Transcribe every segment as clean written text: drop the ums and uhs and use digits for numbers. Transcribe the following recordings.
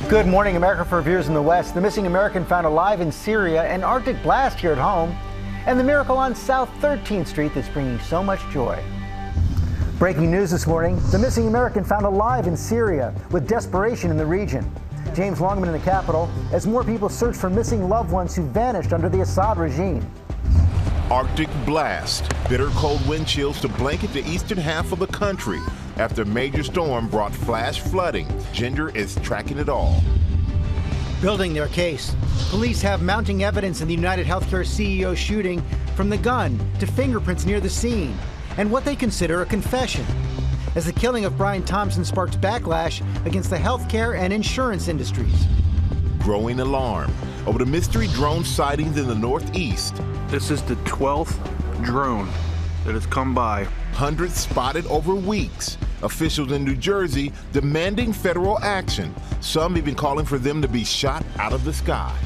Good morning, America. For viewers in the West, the missing American found alive in Syria, an Arctic blast here at home, and the miracle on South 13th Street that's bringing so much joy. Breaking news this morning, the missing American found alive in Syria with desperation in the region. James Longman in the capital as more people search for missing loved ones who vanished under the Assad regime. Arctic blast. Bitter cold wind chills to blanket the eastern half of the country after a major storm brought flash flooding. Ginger is tracking it all. Building their case, police have mounting evidence in the United Healthcare CEO shooting, from the gun to fingerprints near the scene, and what they consider a confession, as the killing of Brian Thompson sparks backlash against the healthcare and insurance industries. Growing alarm over the mystery drone sightings in the Northeast. This is the 12th drone that has come by. Hundreds spotted over weeks. Officials in New Jersey demanding federal action. Some even calling for them to be shot out of the sky.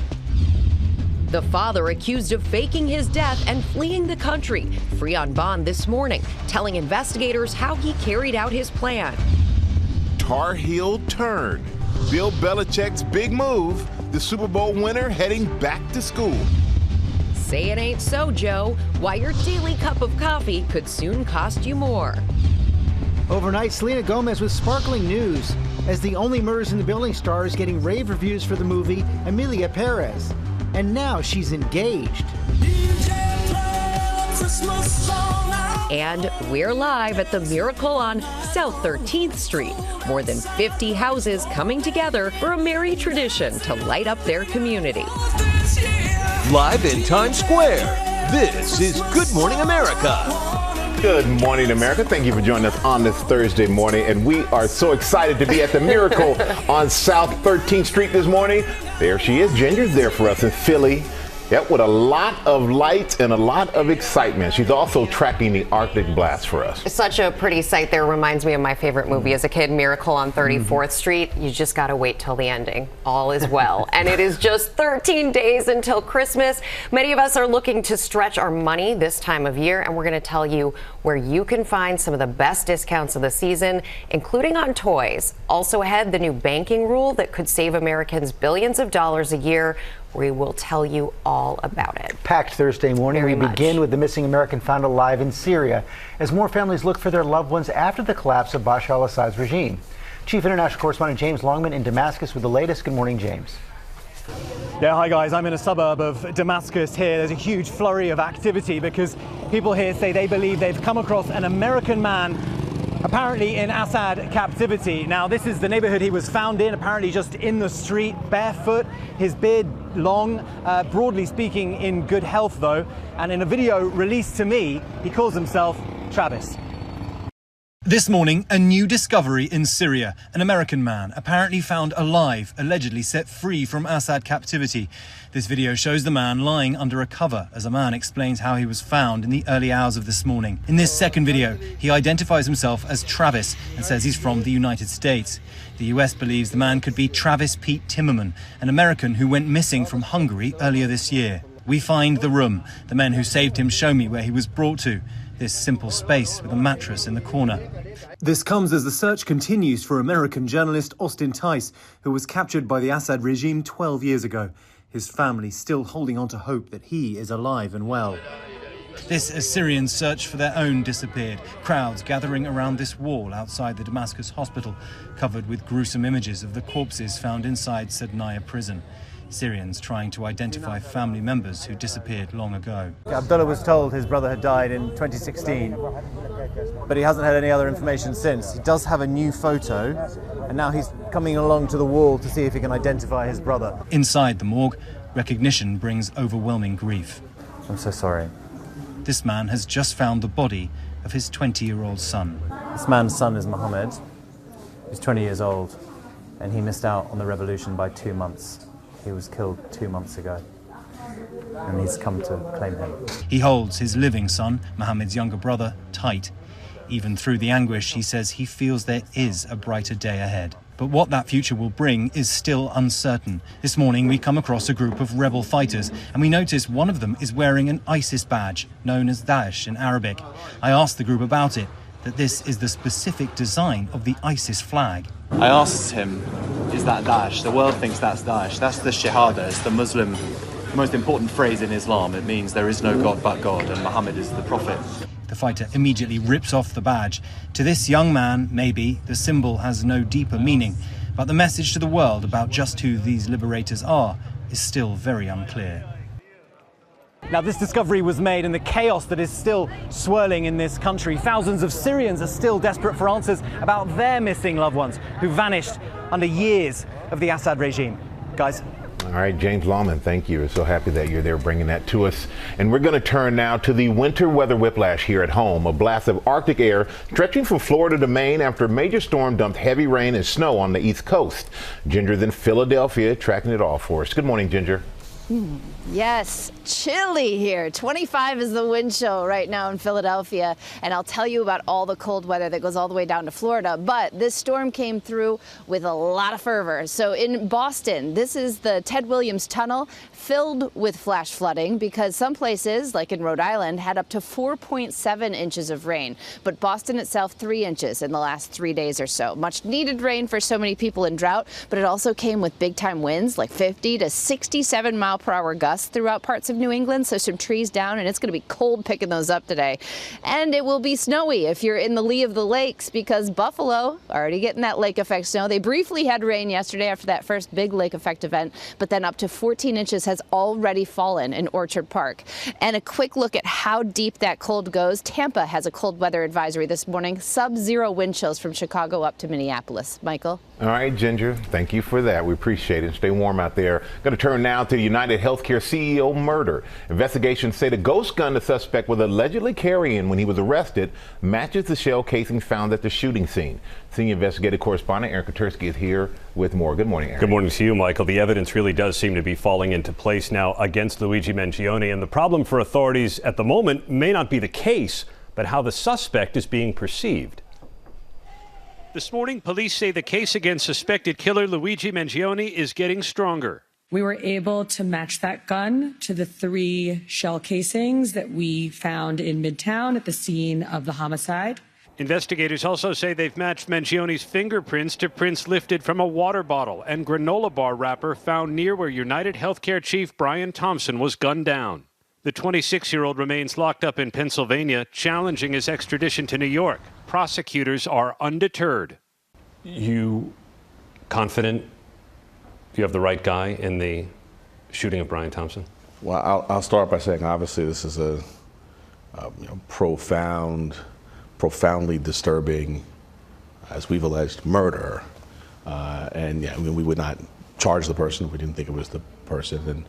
The father accused of faking his death and fleeing the country, free on bond this morning, telling investigators how he carried out his plan. Tar Heel turn. Bill Belichick's big move. The Super Bowl winner heading back to school. Say it ain't so, Joe. Why your daily cup of coffee could soon cost you more. Overnight, Selena Gomez with sparkling news as the Only Murders in the Building star is getting rave reviews for the movie Emilia Perez. And now she's engaged. And we're live at the Miracle on South 13th Street. More than 50 houses coming together for a merry tradition to light up their community. Live in Times Square, this is Good Morning America. Good morning, America. Thank you for joining us on this Thursday morning. And we are so excited to be at the Miracle on South 13th Street this morning. There she is. Ginger's there for us in Philly. Yep, with a lot of lights and a lot of excitement. She's also tracking the Arctic blast for us. Such a pretty sight there. Reminds me of my favorite movie as a kid, Miracle on 34th Street. You just got to wait till the ending. All is well. And it is just 13 days until Christmas. Many of us are looking to stretch our money this time of year, and we're going to tell you where you can find some of the best discounts of the season, including on toys. Also ahead, the new banking rule that could save Americans billions of dollars a year. We will tell you all about it. Packed Thursday morning. Very We much. begin with the missing American found alive in Syria as more families look for their loved ones after the collapse of Bashar al-Assad's regime. Chief International Correspondent James Longman in Damascus with the latest. Good morning, James. Yeah, hi guys. I'm in a suburb of Damascus here. There's a huge flurry of activity because people here say they believe they've come across an American man apparently in Assad captivity. Now, this is the neighborhood he was found in, apparently just in the street, barefoot, his beard long, broadly speaking in good health though. And in a video released to me, he calls himself Travis. This morning, a new discovery in Syria. An American man apparently found alive, allegedly set free from Assad captivity. This video shows the man lying under a cover as a man explains how he was found in the early hours of this morning. In this second video, he identifies himself as Travis and says he's from the United States. The US believes the man could be Travis Pete Timmerman, an American who went missing from Hungary earlier this year. We find the room. The men who saved him show me where he was brought to. This simple space with a mattress in the corner. This comes as the search continues for American journalist Austin Tice, who was captured by the Assad regime 12 years ago. His family still holding on to hope that he is alive and well. This Assyrian search for their own disappeared. Crowds gathering around this wall outside the Damascus hospital, covered with gruesome images of the corpses found inside Sednaya prison. Syrians trying to identify family members who disappeared long ago. Abdullah was told his brother had died in 2016, but he hasn't had any other information since. He does have a new photo, and now he's coming along to the wall to see if he can identify his brother. Inside the morgue, recognition brings overwhelming grief. I'm so sorry. This man has just found the body of his 20-year-old son. This man's son is Mohammed. He's 20 years old, and he missed out on the revolution by 2 months. He was killed 2 months ago, and he's come to claim him. He holds his living son, Mohammed's younger brother, tight. Even through the anguish, he says he feels there is a brighter day ahead. But what that future will bring is still uncertain. This morning, we come across a group of rebel fighters, and we notice one of them is wearing an ISIS badge, known as Daesh in Arabic. I asked the group about it. that this is the specific design of the ISIS flag. I asked him, is that Daesh? The world thinks that's Daesh. That's the Shahada. It's the Muslim, most important phrase in Islam. It means there is no God but God, and Muhammad is the prophet. The fighter immediately rips off the badge. To this young man, maybe, the symbol has no deeper meaning, but the message to the world about just who these liberators are is still very unclear. Now, this discovery was made in the chaos that is still swirling in this country. Thousands of Syrians are still desperate for answers about their missing loved ones who vanished under years of the Assad regime. Guys. All right, James Lawman, thank you. We're so happy that you're there bringing that to us. And we're going to turn now to the winter weather whiplash here at home. A blast of Arctic air stretching from Florida to Maine after a major storm dumped heavy rain and snow on the East Coast. Ginger's in Philadelphia tracking it all for us. Good morning, Ginger. Yes, chilly here. 25 is the wind chill right now in Philadelphia. And I'll tell you about all the cold weather that goes all the way down to Florida. But this storm came through with a lot of fervor. So in Boston, this is the Ted Williams Tunnel filled with flash flooding because some places, like in Rhode Island, had up to 4.7 inches of rain. But Boston itself, 3 inches in the last 3 days or so. Much needed rain for so many people in drought, but it also came with big time winds like 50 to 67 mile-per-hour gusts throughout parts of New England. So some trees down, and it's going to be cold picking those up today. And it will be snowy if you're in the lee of the lakes because Buffalo already getting that lake effect snow. They briefly had rain yesterday after that first big lake effect event, but then up to 14 inches has already fallen in Orchard Park. And a quick look at how deep that cold goes. Tampa has a cold weather advisory this morning, sub-zero wind chills from Chicago up to Minneapolis. Michael? All right, Ginger, thank you for that. We appreciate it. Stay warm out there. Going to turn now to the United Healthcare CEO murder. Investigations say the ghost gun the suspect was allegedly carrying when he was arrested matches the shell casings found at the shooting scene. Senior investigative correspondent Eric Katersky is here with more. Good morning, Eric. Good morning to you, Michael. The evidence really does seem to be falling into place now against Luigi Mangione, and the problem for authorities at the moment may not be the case, but how the suspect is being perceived. This morning, police say the case against suspected killer Luigi Mangione is getting stronger. We were able to match that gun to the 3 shell casings that we found in Midtown at the scene of the homicide. Investigators also say they've matched Mangione's fingerprints to prints lifted from a water bottle and granola bar wrapper found near where United Healthcare Chief Brian Thompson was gunned down. The 26-year-old remains locked up in Pennsylvania, challenging his extradition to New York. Prosecutors are undeterred. You confident you have the right guy in the shooting of Brian Thompson? Well, I'll start by saying obviously this is a profoundly disturbing, as we've alleged, murder. And yeah, I mean, we would not charge the person if we didn't think it was the person, and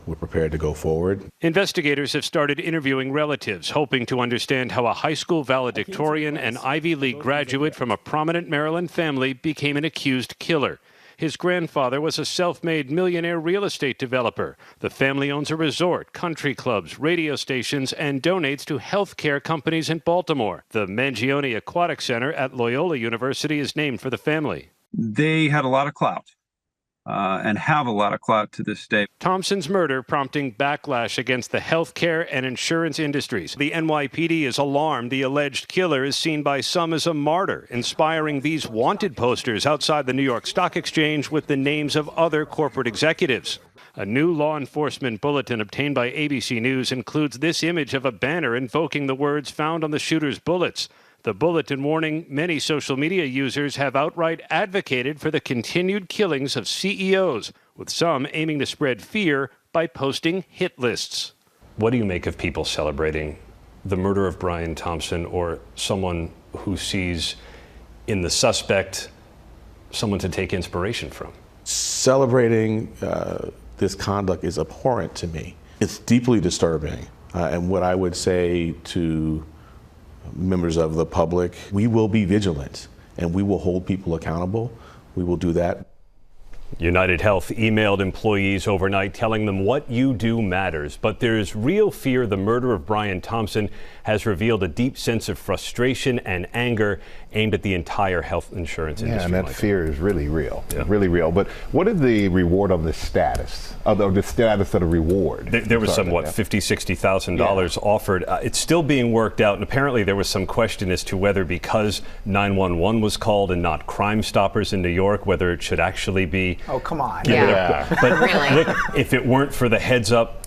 we're prepared to go forward. Investigators have started interviewing relatives, hoping to understand how a high school valedictorian and Ivy League graduate from a prominent Maryland family became an accused killer. His grandfather was a self-made millionaire real estate developer. The family owns a resort, country clubs, radio stations, and donates to healthcare companies in Baltimore. The Mangione Aquatic Center at Loyola University is named for the family. They had a lot of clout and have a lot of clout to this day. Thompson's murder prompting backlash against the healthcare and insurance industries. The NYPD is alarmed the alleged killer is seen by some as a martyr, inspiring these wanted posters outside the New York Stock Exchange with the names of other corporate executives. A new law enforcement bulletin obtained by ABC News includes this image of a banner invoking the words found on the shooter's bullets. The bulletin warning many social media users have outright advocated for the continued killings of CEOs, with some aiming to spread fear by posting hit lists. What do you make of people celebrating the murder of Brian Thompson, or someone who sees in the suspect someone to take inspiration from? Celebrating this conduct is abhorrent to me. It's deeply disturbing. And what I would say to members of the public, we will be vigilant and we will hold people accountable. We will do that. United Health emailed employees overnight telling them what you do matters. But there's real fear the murder of Brian Thompson has revealed a deep sense of frustration and anger aimed at the entire health insurance industry. Yeah, and that fear is really real, really real. But what is the reward of the status, of the reward? There was some, $50,000, $60,000 offered. It's still being worked out, and apparently there was some question as to whether, because 911 was called and not Crime Stoppers in New York, whether it should actually be. Oh, come on. But really? Look, if it weren't for the heads-up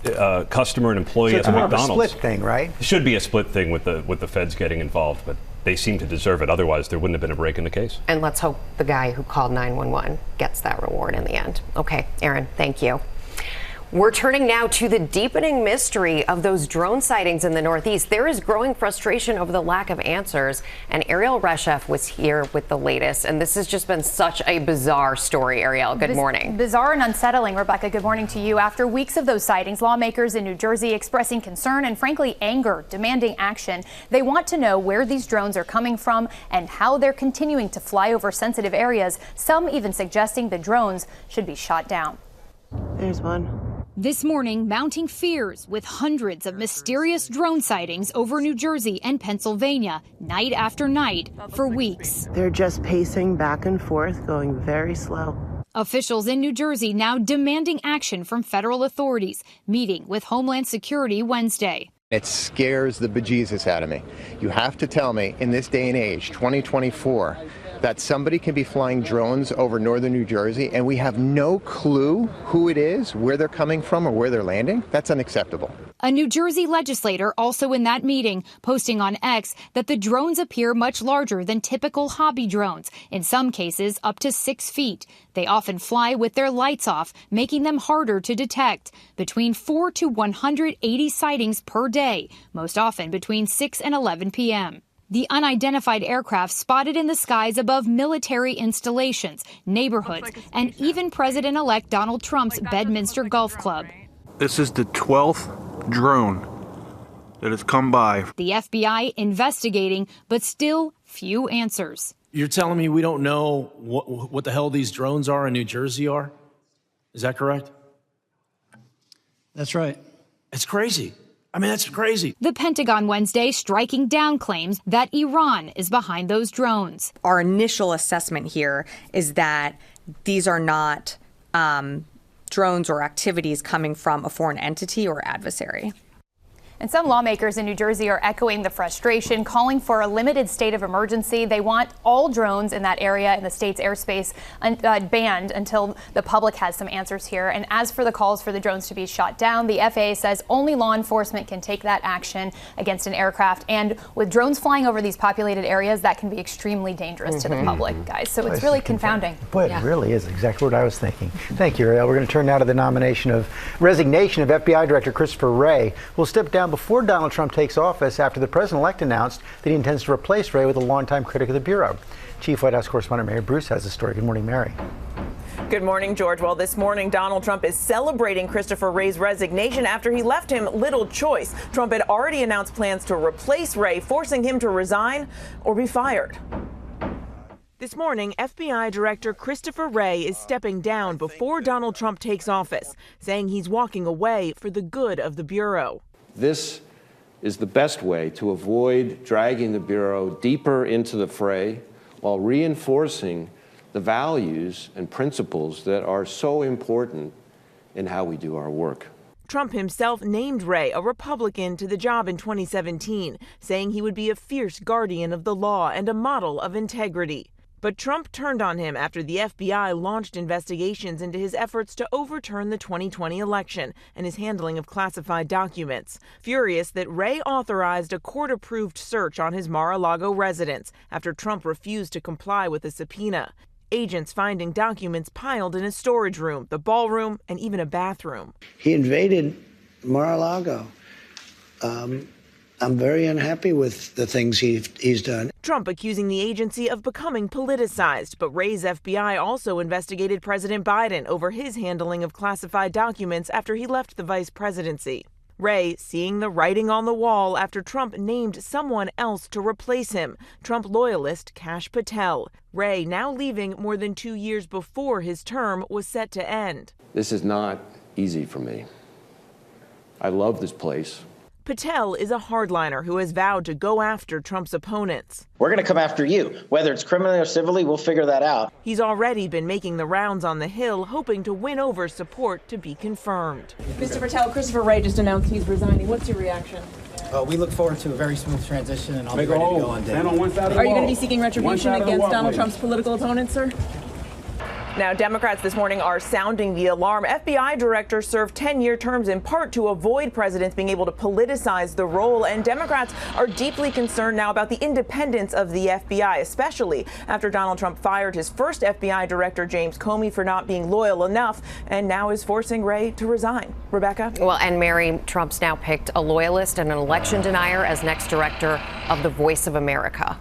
customer and employee so at the McDonald's. It's more of a split thing, right? It should be a split thing with the feds getting involved, but they seem to deserve it. Otherwise, there wouldn't have been a break in the case. And let's hope the guy who called 911 gets that reward in the end. Okay, Aaron, thank you. We're turning now to the deepening mystery of those drone sightings in the Northeast. There is growing frustration over the lack of answers, and Ariel Reshef was here with the latest. And this has just been such a bizarre story. Ariel, good morning. Bizarre and unsettling. Rebecca, good morning to you. After weeks of those sightings, lawmakers in New Jersey expressing concern and frankly anger, demanding action. They want to know where these drones are coming from and how they're continuing to fly over sensitive areas, some even suggesting the drones should be shot down. There's one. This morning, mounting fears with hundreds of mysterious drone sightings over New Jersey and Pennsylvania, night after night, for weeks. They're just pacing back and forth, going very slow. Officials in New Jersey now demanding action from federal authorities, meeting with Homeland Security Wednesday. It scares the bejesus out of me. You have to tell me, in this day and age, 2024, that somebody can be flying drones over northern New Jersey and we have no clue who it is, where they're coming from, or where they're landing? That's unacceptable. A New Jersey legislator also in that meeting, posting on X that the drones appear much larger than typical hobby drones, in some cases up to 6 feet. They often fly with their lights off, making them harder to detect. Between 4 to 180 sightings per day, most often between 6 and 11 p.m. The unidentified aircraft spotted in the skies above military installations, neighborhoods, and even President-elect Donald Trump's Bedminster Golf Club. This is the 12th drone that has come by. The FBI investigating, but still few answers. You're telling me we don't know what the hell these drones are in New Jersey are? Is that correct? That's right. It's crazy. I mean, that's crazy. The Pentagon Wednesday striking down claims that Iran is behind those drones. Our initial assessment here is that these are not drones or activities coming from a foreign entity or adversary. And some lawmakers in New Jersey are echoing the frustration, calling for a limited state of emergency. They want all drones in that area in the state's airspace banned until the public has some answers here. And as for the calls for the drones to be shot down, the FAA says only law enforcement can take that action against an aircraft. And with drones flying over these populated areas, that can be extremely dangerous to the public, guys. So it's really confounding. Boy, it really is exactly what I was thinking. Thank you, Ariel. We're going to turn now to the resignation of FBI Director Christopher Wray. We'll step down before Donald Trump takes office after the president-elect announced that he intends to replace Wray with a longtime critic of the Bureau. Chief White House correspondent Mary Bruce has the story. Good morning, Mary. Good morning, George. Well, this morning, Donald Trump is celebrating Christopher Wray's resignation after he left him little choice. Trump had already announced plans to replace Wray, forcing him to resign or be fired. This morning, FBI Director Christopher Wray is stepping down before Donald Trump takes office, saying he's walking away for the good of the Bureau. This is the best way to avoid dragging the Bureau deeper into the fray while reinforcing the values and principles that are so important in how we do our work. Trump himself named Wray a Republican to the job in 2017, saying he would be a fierce guardian of the law and a model of integrity. But Trump turned on him after the FBI launched investigations into his efforts to overturn the 2020 election and his handling of classified documents. Furious that Wray authorized a court-approved search on his Mar-a-Lago residence after Trump refused to comply with a subpoena. Agents finding documents piled in a storage room, the ballroom, and even a bathroom. He invaded Mar-a-Lago. I'm very unhappy with the things he's done. Trump accusing the agency of becoming politicized, but Wray's FBI also investigated President Biden over his handling of classified documents after he left the vice presidency. Ray seeing the writing on the wall after Trump named someone else to replace him, Trump loyalist Kash Patel. Ray now leaving more than 2 years before his term was set to end. This is not easy for me. I love this place. Patel is a hardliner who has vowed to go after Trump's opponents. We're going to come after you. Whether it's criminally or civilly, we'll figure that out. He's already been making the rounds on the Hill, hoping to win over support to be confirmed. Mr. Patel, Christopher Wray just announced he's resigning. What's your reaction? We look forward to a very smooth transition, and I'll be ready to go on day. Are you going to be seeking retribution against Donald Trump's political opponents, sir? Now, Democrats this morning are sounding the alarm. FBI directors serve 10-year terms in part to avoid presidents being able to politicize the role. And Democrats are deeply concerned now about the independence of the FBI, especially after Donald Trump fired his first FBI director, James Comey, for not being loyal enough, and now is forcing Wray to resign. Rebecca? Well, and Mary, Trump's now picked a loyalist and an election denier as next director of the Voice of America.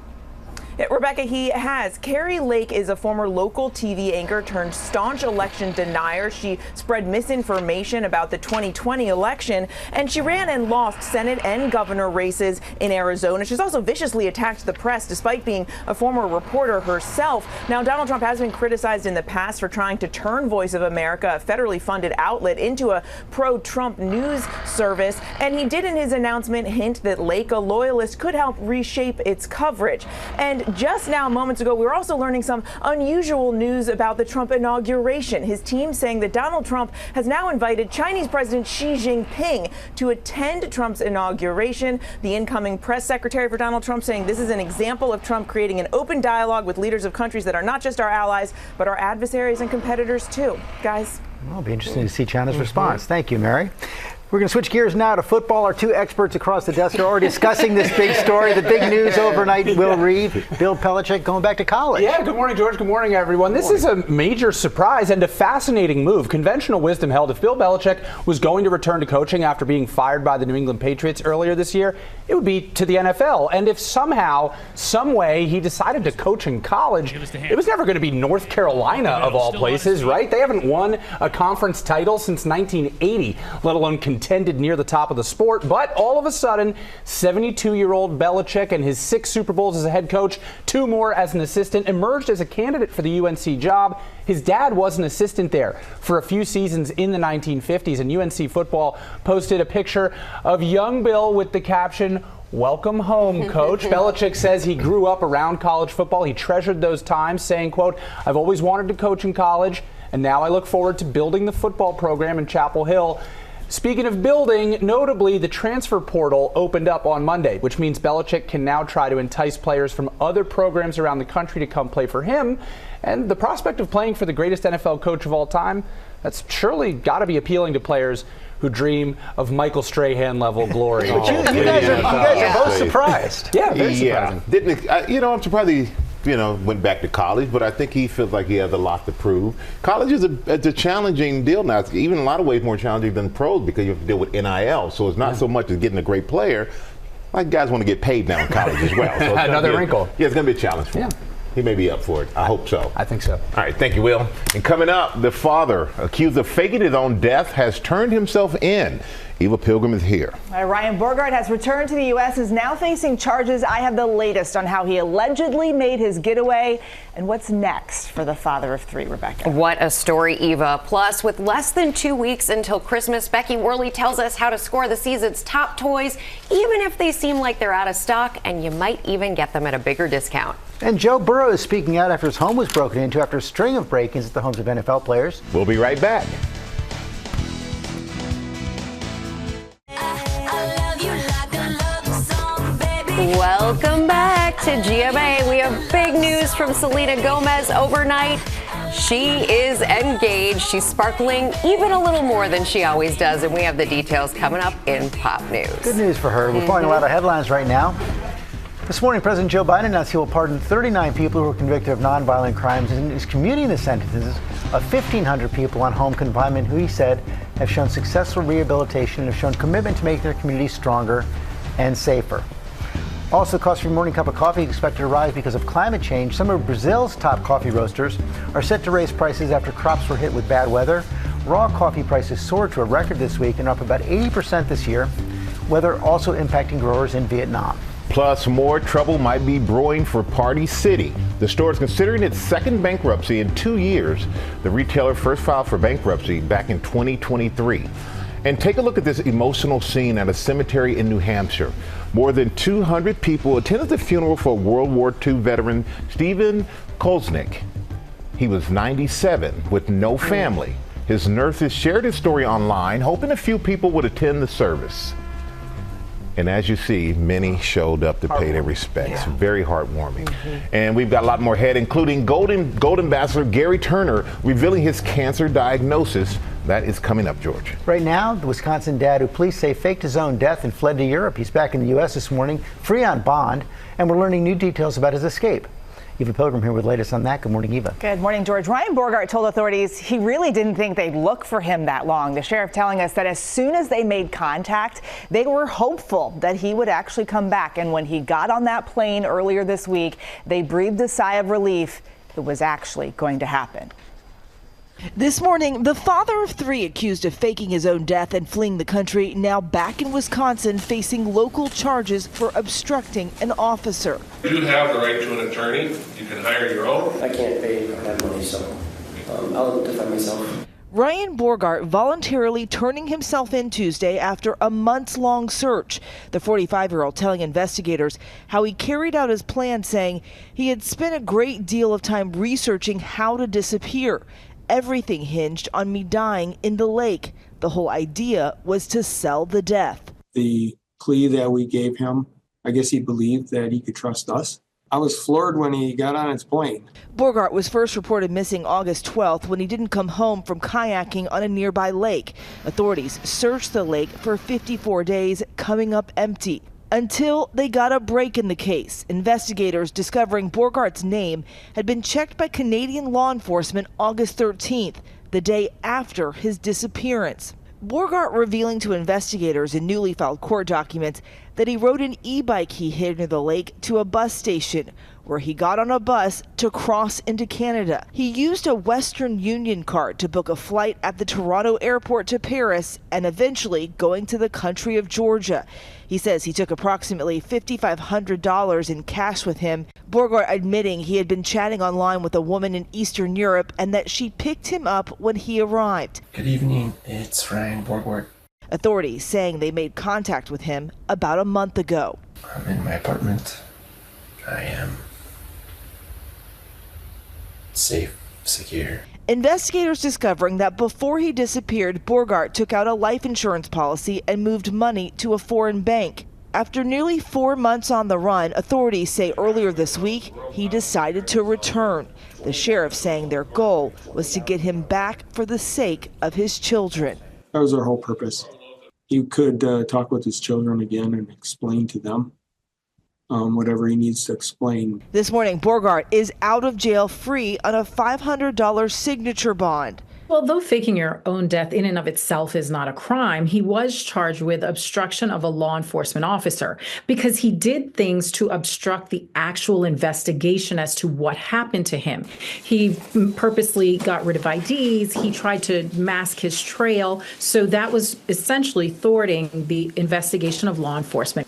Yeah, Rebecca, he has. Carrie Lake is a former local TV anchor turned staunch election denier. She spread misinformation about the 2020 election, and she ran and lost Senate and governor races in Arizona. She's also viciously attacked the press, despite being a former reporter herself. Now, Donald Trump has been criticized in the past for trying to turn Voice of America, a federally funded outlet, into a pro-Trump news service, and he did in his announcement hint that Lake, a loyalist, could help reshape its coverage. And just now, moments ago, we were also learning some unusual news about the Trump inauguration. His team saying that Donald Trump has now invited Chinese President Xi Jinping to attend Trump's inauguration. The incoming press secretary for Donald Trump saying this is an example of Trump creating an open dialogue with leaders of countries that are not just our allies, but our adversaries and competitors, too. Guys? Well, it'll be interesting to see China's response. Thank you, Mary. We're going to switch gears now to football. Our two experts across the desk are already discussing this big story, the big news overnight. Will Reeve, Bill Belichick going back to college. Yeah, good morning, George. Good morning, everyone. This is a major surprise and a fascinating move. Conventional wisdom held if Bill Belichick was going to return to coaching after being fired by the New England Patriots earlier this year, it would be to the NFL. And if somehow, some way, he decided to coach in college, it was never going to be North Carolina of all places, right? They haven't won a conference title since 1980, let alone contended near the top of the sport. But all of a sudden, 72-year-old Belichick and his 6 Super Bowls as a head coach, 2 more as an assistant, emerged as a candidate for the UNC job. His dad was an assistant there for a few seasons in the 1950s, and UNC football posted a picture of young Bill with the caption, "Welcome home, Coach." Belichick says he grew up around college football. He treasured those times, saying, quote, "I've always wanted to coach in college, and now I look forward to building the football program in Chapel Hill." Speaking of building, notably, the transfer portal opened up on Monday, which means Belichick can now try to entice players from other programs around the country to come play for him. And the prospect of playing for the greatest NFL coach of all time, that's surely got to be appealing to players who dream of Michael Strahan level glory. But you guys are both surprised. Yeah, very surprising. I'm surprised he went back to college, but I think he feels like he has a lot to prove. College is a challenging deal now. It's even in a lot of ways more challenging than pros because you have to deal with NIL. So it's not so much as getting a great player. Like guys want to get paid now in college as well. So Another wrinkle. Yeah, it's going to be a challenge for him. He may be up for it. I hope so. I think so. All right, thank you, Will. And coming up, the father, accused of faking his own death, has turned himself in. Eva Pilgrim is here. Ryan Borgard has returned to the U.S., is now facing charges. I have the latest on how he allegedly made his getaway and what's next for the father of 3, Rebecca. What a story, Eva. Plus, with less than 2 weeks until Christmas, Becky Worley tells us how to score the season's top toys, even if they seem like they're out of stock, and you might even get them at a bigger discount. And Joe Burrow is speaking out after his home was broken into after a string of break-ins at the homes of NFL players. We'll be right back. Welcome back to GMA. We have big news from Selena Gomez overnight. She is engaged. She's sparkling even a little more than she always does, and we have the details coming up in Pop News. Good news for her. We're pulling a lot of headlines right now. This morning, President Joe Biden announced he will pardon 39 people who were convicted of nonviolent crimes and is commuting the sentences of 1,500 people on home confinement who he said have shown successful rehabilitation and have shown commitment to make their communities stronger and safer. Also, cost for your morning cup of coffee is expected to rise because of climate change. Some of Brazil's top coffee roasters are set to raise prices after crops were hit with bad weather. Raw coffee prices soared to a record this week and up about 80% this year. Weather also impacting growers in Vietnam. Plus, more trouble might be brewing for Party City. The store is considering its second bankruptcy in 2 years. The retailer first filed for bankruptcy back in 2023. And take a look at this emotional scene at a cemetery in New Hampshire. More than 200 people attended the funeral for World War II veteran Stephen Koznick. He was 97 with no family. His nurses shared his story online, hoping a few people would attend the service. And as you see, many showed up to pay their respects. Yeah. Very heartwarming. And we've got a lot more ahead, including Gold Ambassador Gary Turner revealing his cancer diagnosis. That is coming up, George. Right now, the Wisconsin dad who police say faked his own death and fled to Europe. He's back in the U.S. this morning, free on bond, and we're learning new details about his escape. Eva Pilgrim here with the latest on that. Good morning, Eva. Good morning, George. Ryan Borgart told authorities he really didn't think they'd look for him that long. The sheriff telling us that as soon as they made contact, they were hopeful that he would actually come back. And when he got on that plane earlier this week, they breathed a sigh of relief. It was actually going to happen. This morning, the father of three accused of faking his own death and fleeing the country, now back in Wisconsin facing local charges for obstructing an officer. You do have the right to an attorney. You can hire your own. I can't pay that money, so I'll defend myself. Ryan Borgart voluntarily turning himself in Tuesday after a months-long search. The 45-year-old telling investigators how he carried out his plan, saying he had spent a great deal of time researching how to disappear. Everything hinged on me dying in the lake. The whole idea was to sell the death. The plea that we gave him, I guess he believed that he could trust us. I was floored when he got on his plane. Borgart was first reported missing August 12th when he didn't come home from kayaking on a nearby lake. Authorities searched the lake for 54 days, coming up empty. Until they got a break in the case. Investigators discovering Borgart's name had been checked by Canadian law enforcement August 13th, the day after his disappearance. Borgart revealing to investigators in newly filed court documents that he rode an e-bike he hid near the lake to a bus station, where he got on a bus to cross into Canada. He used a Western Union card to book a flight at the Toronto airport to Paris and eventually going to the country of Georgia. He says he took approximately $5,500 in cash with him. Borgart admitting he had been chatting online with a woman in Eastern Europe and that she picked him up when he arrived. Good evening, it's Ryan Borgart. Authorities saying they made contact with him about a month ago. I'm in my apartment. I am safe, secure. Investigators discovering that before he disappeared, Borgart took out a life insurance policy and moved money to a foreign bank. After nearly 4 months on the run, authorities say earlier this week he decided to return. The sheriff saying their goal was to get him back for the sake of his children. That was our whole purpose. He could talk with his children again and explain to them whatever he needs to explain. This morning, Borgart is out of jail free on a $500 signature bond. Well, though faking your own death in and of itself is not a crime, he was charged with obstruction of a law enforcement officer because he did things to obstruct the actual investigation as to what happened to him. He purposely got rid of IDs. He tried to mask his trail. So that was essentially thwarting the investigation of law enforcement.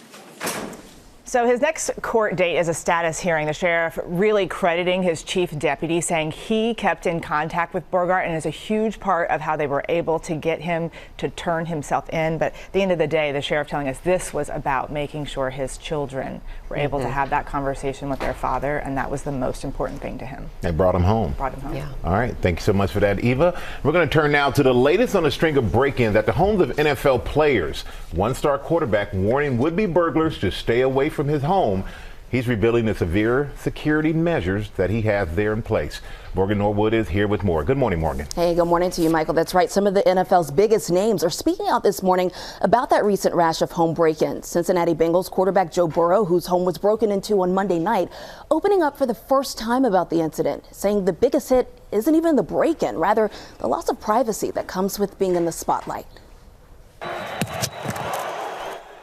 So his next court date is a status hearing. The sheriff really crediting his chief deputy, saying he kept in contact with Borgart and is a huge part of how they were able to get him to turn himself in. But at the end of the day, the sheriff telling us this was about making sure his children were able to have that conversation with their father, and that was the most important thing to him. They brought him home. Yeah. All right. Thank you so much for that, Eva. We're going to turn now to the latest on a string of break-ins at the homes of NFL players. One-star quarterback warning would-be burglars to stay away from his home. He's revealing the severe security measures that he has there in place. Morgan Norwood is here with more. Good morning, Morgan. Hey, good morning to you, Michael. That's right. Some of the NFL's biggest names are speaking out this morning about that recent rash of home break-ins. Cincinnati Bengals quarterback Joe Burrow, whose home was broken into on Monday night, opening up for the first time about the incident, saying the biggest hit isn't even the break-in, rather the loss of privacy that comes with being in the spotlight.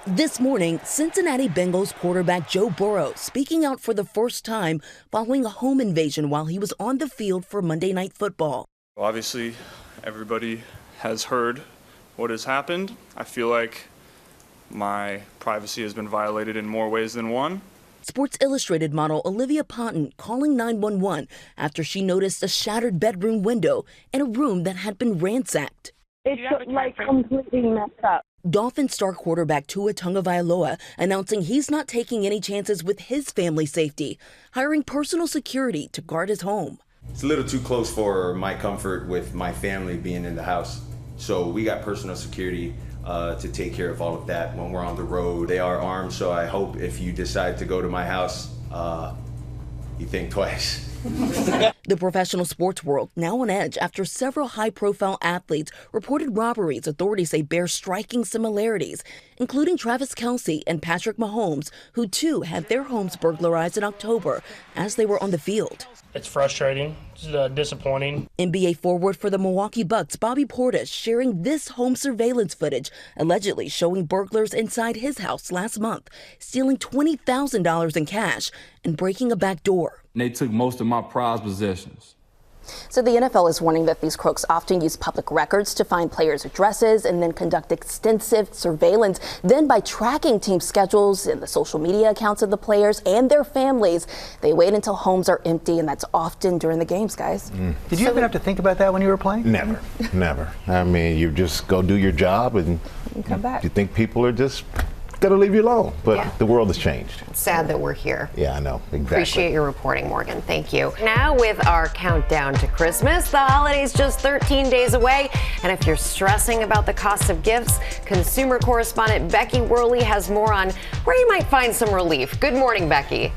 This morning, Cincinnati Bengals quarterback Joe Burrow speaking out for the first time following a home invasion while he was on the field for Monday Night Football. Obviously, everybody has heard what has happened. I feel like my privacy has been violated in more ways than one. Sports Illustrated model Olivia Ponton calling 911 after she noticed a shattered bedroom window in a room that had been ransacked. It's like completely messed up. Dolphin star quarterback Tua Tagovailoa announcing he's not taking any chances with his family's safety, hiring personal security to guard his home. It's a little too close for my comfort with my family being in the house. So we got personal security to take care of all of that when we're on the road. They are armed, so I hope if you decide to go to my house, you think twice. The professional sports world now on edge after several high-profile athletes reported robberies authorities say bear striking similarities, including Travis Kelce and Patrick Mahomes, who too had their homes burglarized in October as they were on the field. It's frustrating. It's disappointing. NBA forward for the Milwaukee Bucks, Bobby Portis, sharing this home surveillance footage, allegedly showing burglars inside his house last month, stealing $20,000 in cash and breaking a back door. They took most of my prized possessions. So the NFL is warning that these crooks often use public records to find players' addresses and then conduct extensive surveillance. Then by tracking team schedules and the social media accounts of the players and their families, they wait until homes are empty, and that's often during the games, guys. Did you ever have to think about that when you were playing? Never, never. I mean, you just go do your job and you come back. You think people are just gonna leave you alone, but the world has changed. It's sad that we're here. Yeah, I know, exactly. Appreciate your reporting, Morgan. Thank you. Now with our countdown to Christmas, the holiday's just 13 days away. And if you're stressing about the cost of gifts, consumer correspondent Becky Worley has more on where you might find some relief. Good morning, Becky.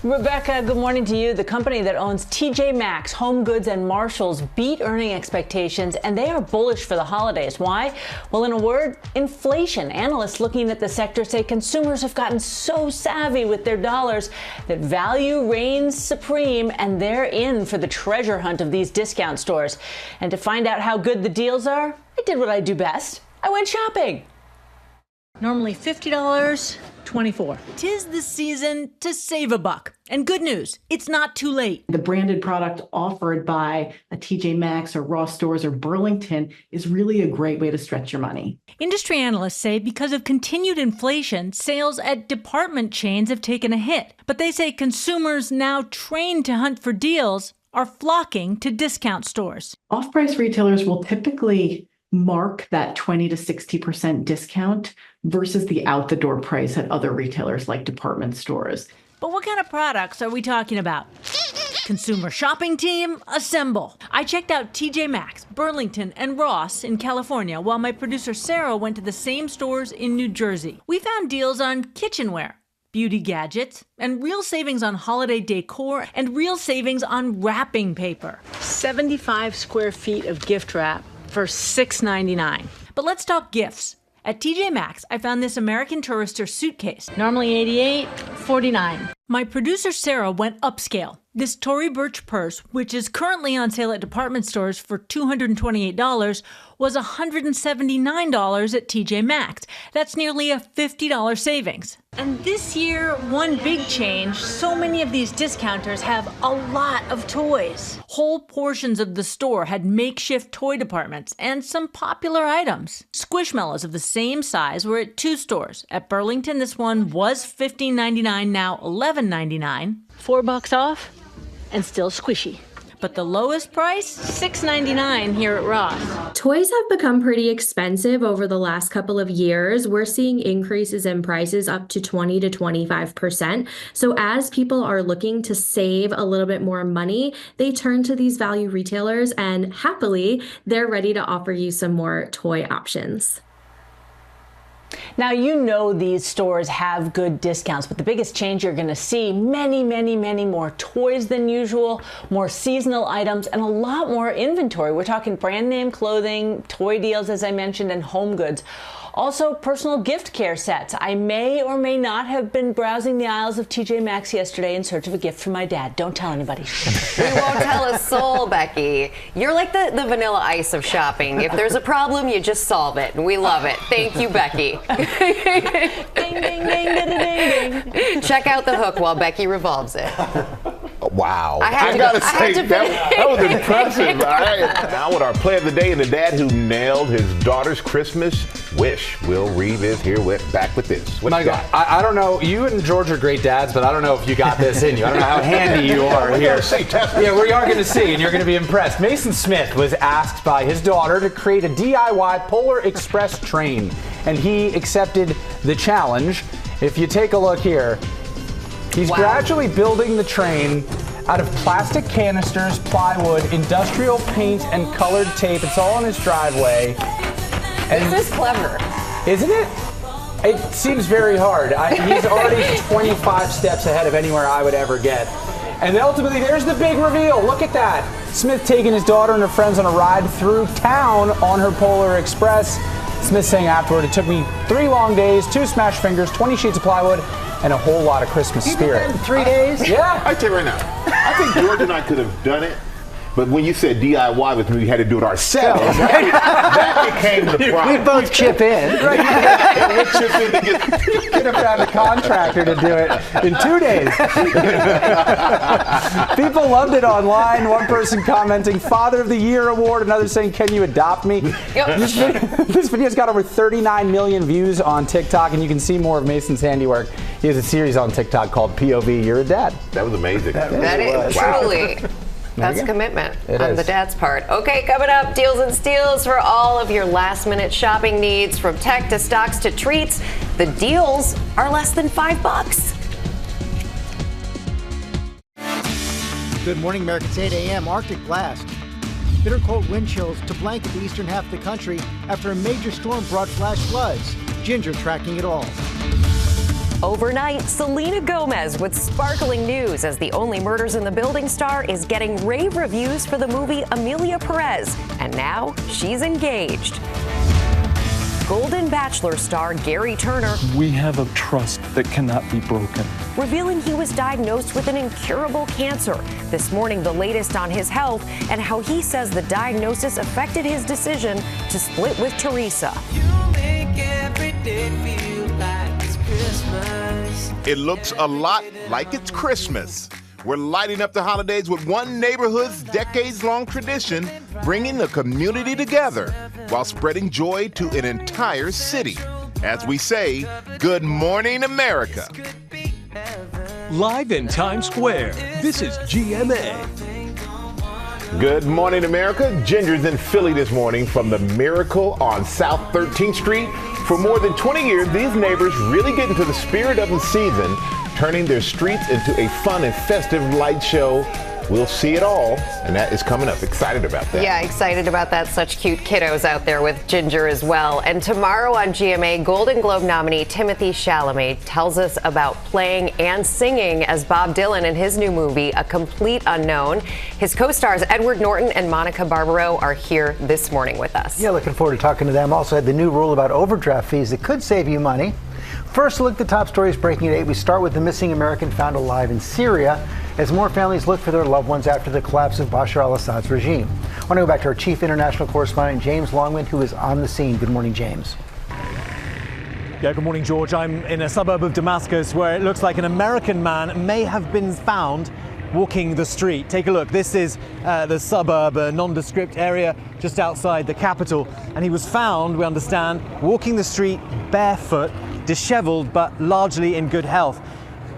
Rebecca, good morning to you. The company that owns TJ Maxx, Home Goods, and Marshalls beat earning expectations, and they are bullish for the holidays. Why? Well, in a word, inflation. Analysts looking at the sector say consumers have gotten so savvy with their dollars that value reigns supreme, and they're in for the treasure hunt of these discount stores. And to find out how good the deals are, I did what I do best. I went shopping. Normally $50, $24. 'Tis the season to save a buck. And good news, it's not too late. The branded product offered by a TJ Maxx or Ross Stores or Burlington is really a great way to stretch your money. Industry analysts say because of continued inflation, sales at department chains have taken a hit. But they say consumers now trained to hunt for deals are flocking to discount stores. Off-price retailers will typically mark that 20 to 60% discount versus the out-the-door price at other retailers like department stores. But what kind of products are we talking about? Consumer shopping team, assemble. I checked out TJ Maxx, Burlington, and Ross in California, while my producer Sarah went to the same stores in New Jersey. We found deals on kitchenware, beauty gadgets, and real savings on holiday decor, and real savings on wrapping paper. 75 square feet of gift wrap for $6.99. But let's talk gifts. At TJ Maxx, I found this American Tourister suitcase. Normally $88, $49. My producer Sarah went upscale. This Tory Burch purse, which is currently on sale at department stores for $228, was $179 at TJ Maxx. That's nearly a $50 savings. And this year, one big change, so many of these discounters have a lot of toys. Whole portions of the store had makeshift toy departments and some popular items. Squishmallows of the same size were at 2 stores. At Burlington, this one was $15.99, now $11.99. $4 off and still squishy. But the lowest price, $6.99 here at Ross. Toys have become pretty expensive over the last couple of years. We're seeing increases in prices up to 20 to 25%. So as people are looking to save a little bit more money, they turn to these value retailers, and happily, they're ready to offer you some more toy options. Now, you know these stores have good discounts, but the biggest change you're going to see, many more toys than usual, more seasonal items, and a lot more inventory. We're talking brand name clothing, toy deals, as I mentioned, and home goods. Also, personal gift care sets. I may or may not have been browsing the aisles of TJ Maxx yesterday in search of a gift for my dad. Don't tell anybody. We won't tell a soul, Becky. You're like the vanilla ice of shopping. If there's a problem, you just solve it, and we love it. Thank you, Becky. Ding, ding, ding, ding, ding, ding. Check out the hook while Becky revolves it. Wow. I gotta say, that was impressive. All right. Now with our play of the day and the dad who nailed his daughter's Christmas wish. Will Reeve is here back with this. What you got? I don't know. You and George are great dads, but I don't know if you got this in you. I don't know how handy you are here. Yeah, we are going to see, and you're going to be impressed. Mason Smith was asked by his daughter to create a DIY Polar Express train, and he accepted the challenge. If you take a look here, he's gradually building the train out of plastic canisters, plywood, industrial paint, and colored tape. It's all on his driveway. And this is clever. Isn't it? It seems very hard. He's already 25 steps ahead of anywhere I would ever get. And ultimately, there's the big reveal. Look at that. Smith taking his daughter and her friends on a ride through town on her Polar Express. Smith saying afterward, it took me 3 long days, 2 smashed fingers, 20 sheets of plywood, and a whole lot of Christmas spirit. 3 days? Yeah. I tell you right now, I think George and I could have done it. But when you said DIY with me, we had to do it ourselves. That became the problem. We both chip in. We chip in to Could have found a contractor to do it in 2 days. People loved it online. One person commenting, Father of the Year award. Another saying, can you adopt me? Yep. This video's got over 39 million views on TikTok, and you can see more of Mason's handiwork. He has a series on TikTok called POV, You're a Dad. That was amazing. That is truly. That's commitment on the dad's part. Okay, coming up, deals and steals for all of your last-minute shopping needs, from tech to stocks to treats. The deals are less than $5. Good morning, America. It's 8 a.m. Arctic blast. Bitter cold wind chills to blanket the eastern half of the country after a major storm brought flash floods. Ginger tracking it all. Overnight, Selena Gomez with sparkling news as the Only Murders in the Building star is getting rave reviews for the movie Amelia Perez. And now she's engaged. Golden Bachelor star Gary Turner. We have a trust that cannot be broken. Revealing he was diagnosed with an incurable cancer. This morning, the latest on his health and how he says the diagnosis affected his decision to split with Teresa. You make every day feel like it's Christmas. It looks a lot like it's Christmas. We're lighting up the holidays with one neighborhood's decades-long tradition, bringing the community together while spreading joy to an entire city. As we say, Good Morning, America. Live in Times Square, this is GMA. Good morning, America. Ginger's in Philly this morning from the Miracle on South 13th Street. For more than 20 years, these neighbors really get into the spirit of the season, turning their streets into a fun and festive light show. We'll see it all, and that is coming up. Excited about that. Yeah, excited about that. Such cute kiddos out there with Ginger as well. And tomorrow on GMA, Golden Globe nominee Timothée Chalamet tells us about playing and singing as Bob Dylan in his new movie, A Complete Unknown. His co-stars Edward Norton and Monica Barbaro are here this morning with us. Yeah, looking forward to talking to them. Also had the new rule about overdraft fees that could save you money. First, look at the top stories breaking at 8. We start with the missing American found alive in Syria as more families look for their loved ones after the collapse of Bashar al-Assad's regime. I want to go back to our chief international correspondent, James Longman, who is on the scene. Good morning, James. Yeah, good morning, George. I'm in a suburb of Damascus where it looks like an American man may have been found walking the street. Take a look. This is the suburb, a nondescript area just outside the capital. And he was found, we understand, walking the street barefoot, disheveled, but largely in good health.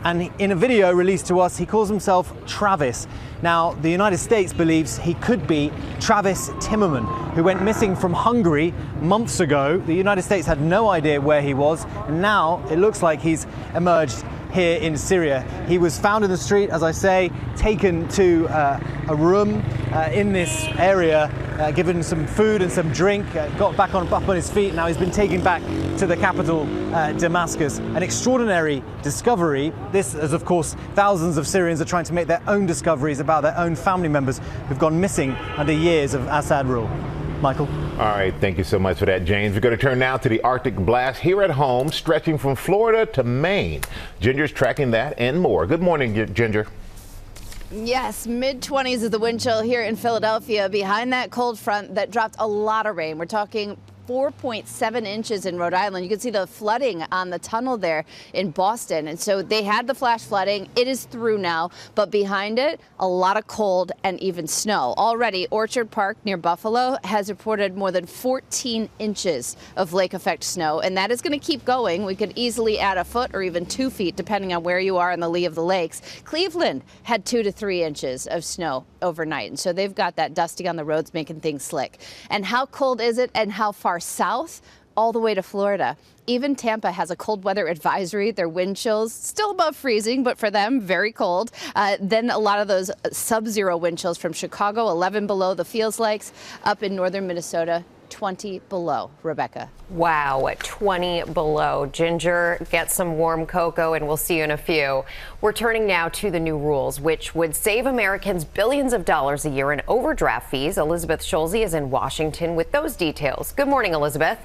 And in a video released to us, he calls himself Travis. Now, the United States believes he could be Travis Timmerman, who went missing from Hungary months ago. The United States had no idea where he was. And now it looks like he's emerged here in Syria. He was found in the street, as I say, taken to a room in this area, given some food and some drink, got back up on his feet. Now he's been taken back to the capital, Damascus. An extraordinary discovery. This, as of course, thousands of Syrians are trying to make their own discoveries about their own family members who've gone missing under years of Assad rule. Michael. All right, thank you so much for that, James. We're going to turn now to the Arctic blast here at home, stretching from Florida to Maine. Ginger's tracking that and more. Good morning, Ginger. Yes, mid-20s is the wind chill here in Philadelphia behind that cold front that dropped a lot of rain. We're talking 4.7 inches in Rhode Island. You can see the flooding on the tunnel there in Boston. And so they had the flash flooding. It is through now, but behind it, a lot of cold and even snow. Already, Orchard Park near Buffalo has reported more than 14 inches of lake effect snow, and that is going to keep going. We could easily add a foot or even 2 feet, depending on where you are in the lee of the lakes. Cleveland had 2 to 3 inches of snow overnight, and so they've got that dusting on the roads, making things slick. And how cold is it, and how far south? All the way to Florida. Even Tampa has a cold weather advisory. Their wind chills still above freezing, but for them, very cold. Then a lot of those sub-zero wind chills from Chicago, 11 below the feels likes, up in northern Minnesota, 20 below. Rebecca. Wow, at 20 below. Ginger, get some warm cocoa, and we'll see you in a few. We're turning now to the new rules, which would save Americans billions of dollars a year in overdraft fees. Elizabeth Schulze is in Washington with those details. Good morning, Elizabeth.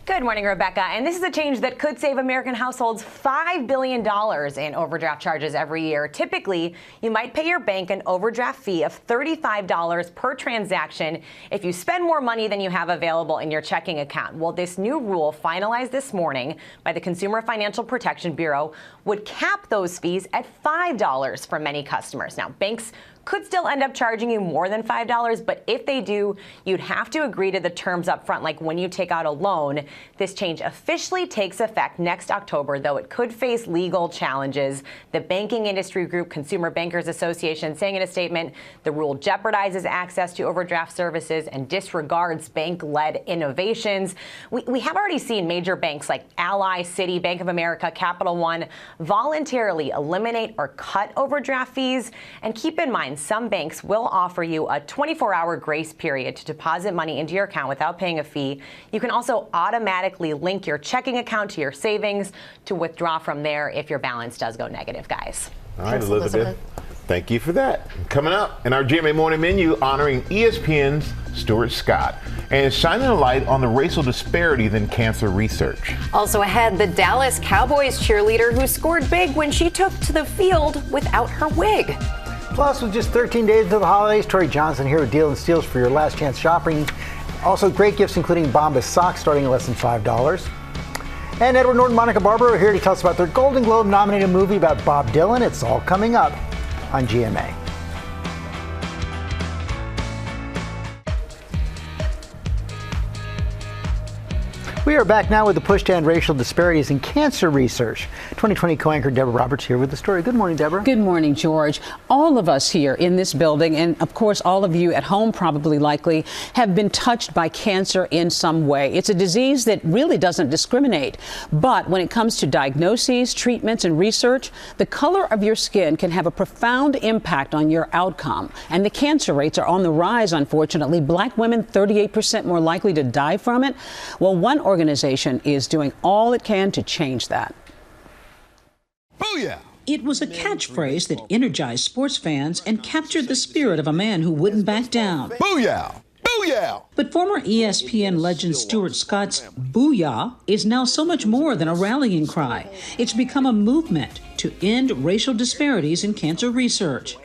Good morning, Rebecca. And this is a change that could save American households $5 billion in overdraft charges every year. Typically, you might pay your bank an overdraft fee of $35 per transaction if you spend more money than you have available in your checking account. Well, this new rule, finalized this morning by the Consumer Financial Protection Bureau, would cap those fees at $5 for many customers. Now, banks could still end up charging you more than $5, but if they do, you'd have to agree to the terms up front, like when you take out a loan. This change officially takes effect next October, though it could face legal challenges. The banking industry group Consumer Bankers Association saying in a statement, the rule jeopardizes access to overdraft services and disregards bank-led innovations. We have already seen major banks like Ally, Citi, Bank of America, Capital One voluntarily eliminate or cut overdraft fees. And keep in mind, some banks will offer you a 24-hour grace period to deposit money into your account without paying a fee. You can also automatically link your checking account to your savings to withdraw from there if your balance does go negative, guys. All right, Elizabeth. Thank you for that. Coming up in our GMA Morning Menu, honoring ESPN's Stuart Scott and shining a light on the racial disparities in cancer research. Also ahead, the Dallas Cowboys cheerleader who scored big when she took to the field without her wig. Plus, with just 13 days until the holidays, Tori Johnson here with Deal and Steals for your last chance shopping. Also, great gifts including Bombas socks starting at less than $5. And Edward Norton and Monica Barbaro are here to tell us about their Golden Globe nominated movie about Bob Dylan. It's all coming up on GMA. We are back now with the push to end racial disparities in cancer research. 2020 co-anchor Deborah Roberts here with the story. Good morning, Deborah. Good morning, George. All of us here in this building, and of course all of you at home probably likely, have been touched by cancer in some way. It's a disease that really doesn't discriminate. But when it comes to diagnoses, treatments, and research, the color of your skin can have a profound impact on your outcome. And the cancer rates are on the rise, unfortunately. Black women, 38% more likely to die from it. Well, one organization is doing all it can to change that. Booyah! It was a catchphrase that energized sports fans and captured the spirit of a man who wouldn't back down. Booyah! Booyah! But former ESPN legend Stuart Scott's Booyah is now so much more than a rallying cry. It's become a movement to end racial disparities in cancer research.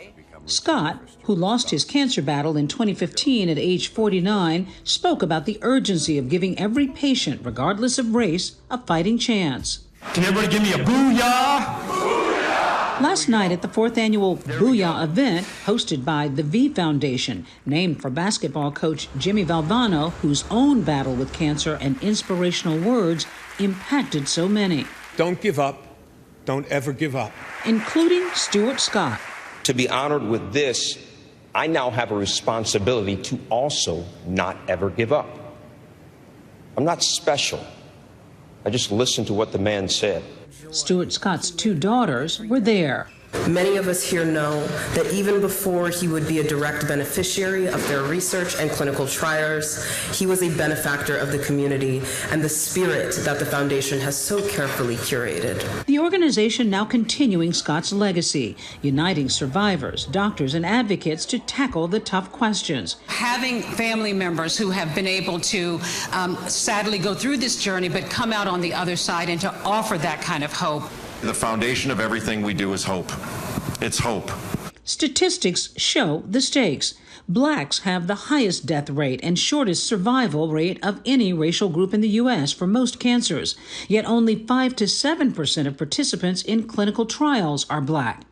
Scott, who lost his cancer battle in 2015 at age 49, spoke about the urgency of giving every patient, regardless of race, a fighting chance. Can everybody give me a booyah? Booyah! Last night at the 4th annual Booyah event, hosted by the V Foundation, named for basketball coach Jimmy Valvano, whose own battle with cancer and inspirational words impacted so many. Don't give up. Don't ever give up. Including Stuart Scott. To be honored with this, I now have a responsibility to also not ever give up. I'm not special. I just listened to what the man said. Stuart Scott's 2 daughters were there. Many of us here know that even before he would be a direct beneficiary of their research and clinical trials, he was a benefactor of the community and the spirit that the foundation has so carefully curated. The organization now continuing Scott's legacy, uniting survivors, doctors, and advocates to tackle the tough questions. Having family members who have been able to sadly go through this journey but come out on the other side and to offer that kind of hope. The foundation of everything we do is hope. It's hope. Statistics show the stakes. Blacks have the highest death rate and shortest survival rate of any racial group in the U.S. for most cancers, yet only 5 to 7% of participants in clinical trials are Black.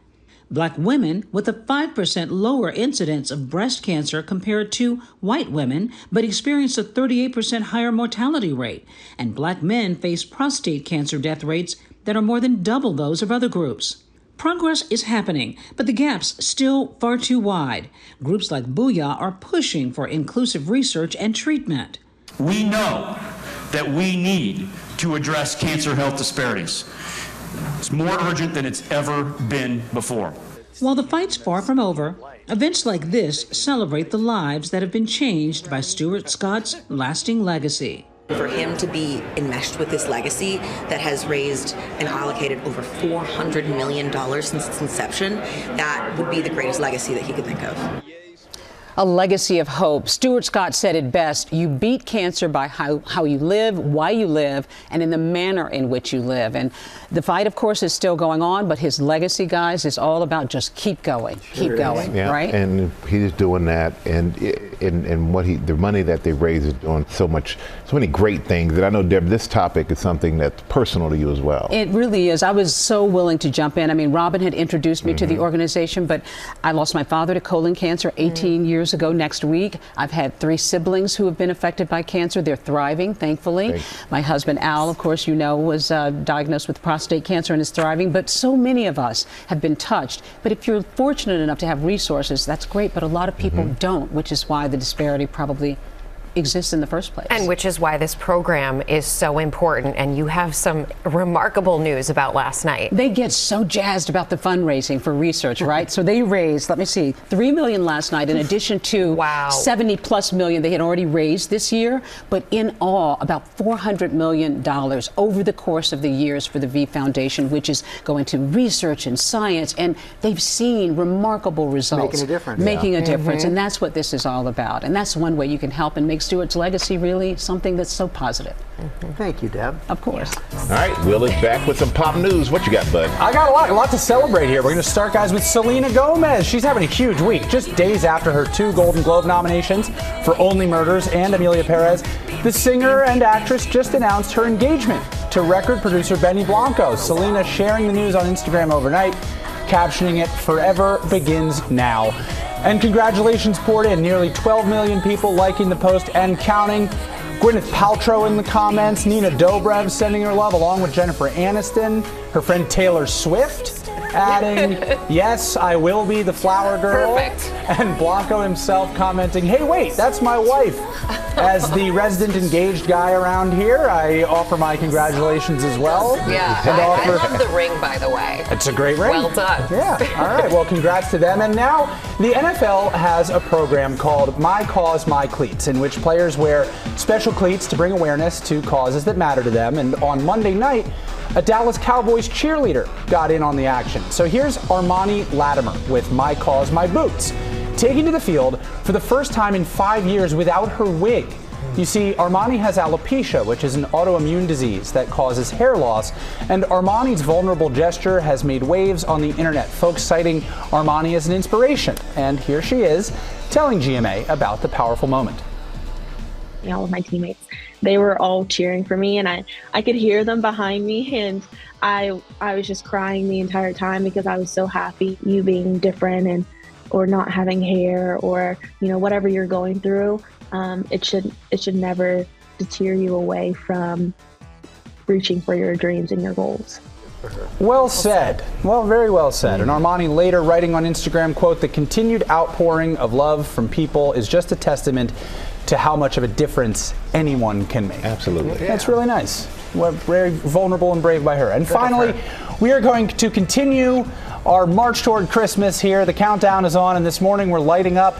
Black women with a 5% lower incidence of breast cancer compared to white women, but experience a 38% higher mortality rate. And Black men face prostate cancer death rates that are more than double those of other groups. Progress is happening, but the gap's still far too wide. Groups like Booyah are pushing for inclusive research and treatment. We know that we need to address cancer health disparities. It's more urgent than it's ever been before. While the fight's far from over, events like this celebrate the lives that have been changed by Stuart Scott's lasting legacy. For him to be enmeshed with this legacy that has raised and allocated over $400 million since its inception, that would be the greatest legacy that he could think of. A legacy of hope. Stuart Scott said it best: you beat cancer by how you live, why you live, and in the manner in which you live. And the fight, of course, is still going on, but his legacy, guys, is all about just keep going, keep going, yeah, right? And he's doing that, and the money that they raise is doing so many great things. And I know, Deb, this topic is something that's personal to you as well. It really is. I was so willing to jump in. I mean, Robin had introduced me to the organization, but I lost my father to colon cancer 18 years ago next week. I've had 3 siblings who have been affected by cancer. They're thriving, thankfully. My husband, Al, of course, you know, was diagnosed with prostate cancer and is thriving. But so many of us have been touched. But if you're fortunate enough to have resources, that's great. But a lot of people don't, which is why the disparity probably exists in the first place. And which is why this program is so important. And you have some remarkable news about last night. They get so jazzed about the fundraising for research, right? So they raised, let me see, $3 million last night in addition to 70+ million they had already raised this year. But in all, about $400 million over the course of the years for the V Foundation, which is going to research and science. And they've seen remarkable results. Making a difference. Making a difference. And that's what this is all about. And that's one way you can help and make Stuart's legacy really something that's so positive. Thank you, Deb. Of course. All right, Will is back with some pop news. What you got, bud? I got a lot to celebrate here. We're going to start, guys, with Selena Gomez. She's having a huge week. Just days after her 2 Golden Globe nominations for Only Murders and Amelia Perez, the singer and actress just announced her engagement to record producer Benny Blanco. Selena sharing the news on Instagram overnight, captioning it, "Forever begins now." And congratulations poured in. Nearly 12 million people liking the post and counting. Gwyneth Paltrow in the comments. Nina Dobrev sending her love, along with Jennifer Aniston. Her friend Taylor Swift adding, "Yes, I will be the flower girl." Perfect. And Blanco himself commenting, "Hey, wait, that's my wife." As the resident engaged guy around here, I offer my congratulations as well. Yeah, I love the ring, by the way. It's a great ring. Well done. Yeah, all right, well, congrats to them. And now the NFL has a program called My Cause, My Cleats, in which players wear special cleats to bring awareness to causes that matter to them. And on Monday night, a Dallas Cowboys cheerleader got in on the action. So here's Armani Latimer with My Cause, My Boots, taking to the field for the first time in 5 years without her wig. You see, Armani has alopecia, which is an autoimmune disease that causes hair loss, and Armani's vulnerable gesture has made waves on the internet, folks citing Armani as an inspiration. And here she is, telling GMA about the powerful moment. All of my teammates, they were all cheering for me, and I could hear them behind me, and I was just crying the entire time because I was so happy. You being different and or not having hair or whatever you're going through, it should never deter you away from reaching for your dreams and your goals. Well said. Well, very well said. And Armani later writing on Instagram, quote, "The continued outpouring of love from people is just a testament to how much of a difference anyone can make." Absolutely. That's really nice. Well, very vulnerable and brave by her. And finally, we are going to continue our march toward Christmas here. The countdown is on, and this morning we're lighting up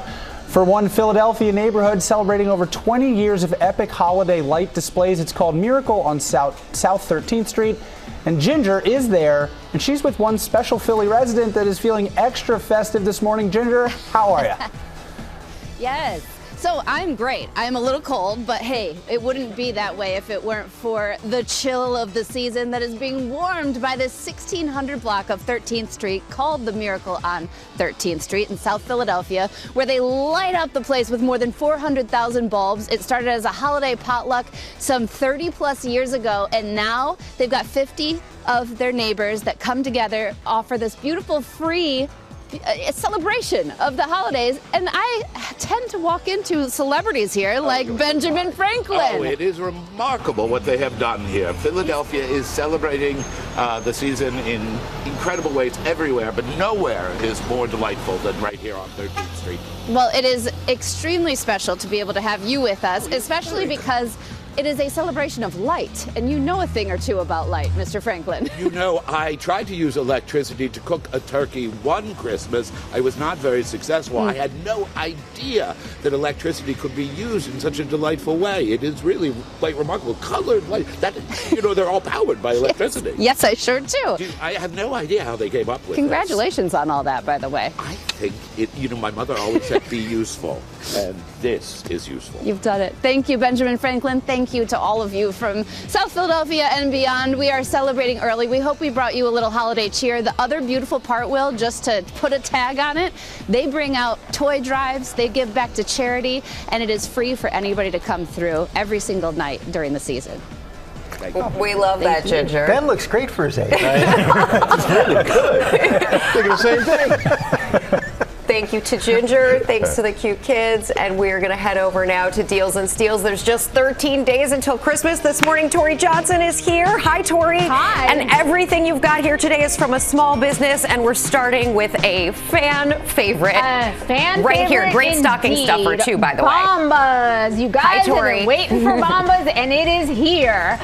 for one Philadelphia neighborhood celebrating over 20 years of epic holiday light displays. It's called Miracle on South 13th Street. And Ginger is there, and she's with one special Philly resident that is feeling extra festive this morning. Ginger, how are you? Yes. So I'm great. I'm a little cold, but hey, it wouldn't be that way if it weren't for the chill of the season that is being warmed by this 1600 block of 13th Street called the Miracle on 13th Street in South Philadelphia, where they light up the place with more than 400,000 bulbs. It started as a holiday potluck some 30 plus years ago, and now they've got 50 of their neighbors that come together, offer this beautiful free celebration of the holidays, and I tend to walk into celebrities here like Benjamin Franklin. Oh, it is remarkable what they have done here. Philadelphia is celebrating the season in incredible ways everywhere, but nowhere is more delightful than right here on 13th Street. Well, it is extremely special to be able to have you with us, especially because it is a celebration of light, and you know a thing or two about light, Mr. Franklin. You know, I tried to use electricity to cook a turkey one Christmas. I was not very successful. I had no idea that electricity could be used in such a delightful way. It is really quite remarkable. Colored light. That, you know, they're all powered by electricity. Yes, I sure do. I have no idea how they came up with Congratulations on all that, by the way. I think it, you know, my mother always said be useful, and this is useful. You've done it. Thank you, Benjamin Franklin. Thank you to all of you from South Philadelphia and beyond. We are celebrating early. We hope we brought you a little holiday cheer. The other beautiful part, Will, just to put a tag on it, they bring out toy drives, they give back to charity, and it is free for anybody to come through every single night during the season. We love that, Ginger. Ben looks great for his age. It's really good. Thinking the same thing. Thank you to Ginger. Thanks to the cute kids. And we're going to head over now to Deals and Steals. There's just 13 days until Christmas. This morning, Tori Johnson is here. Hi, Tori. Hi. And everything you've got here today is from a small business. And we're starting with a fan favorite. Right here. Great stocking stuffer, too, by the way. Bombas. You guys have been waiting for Bombas, and it is here.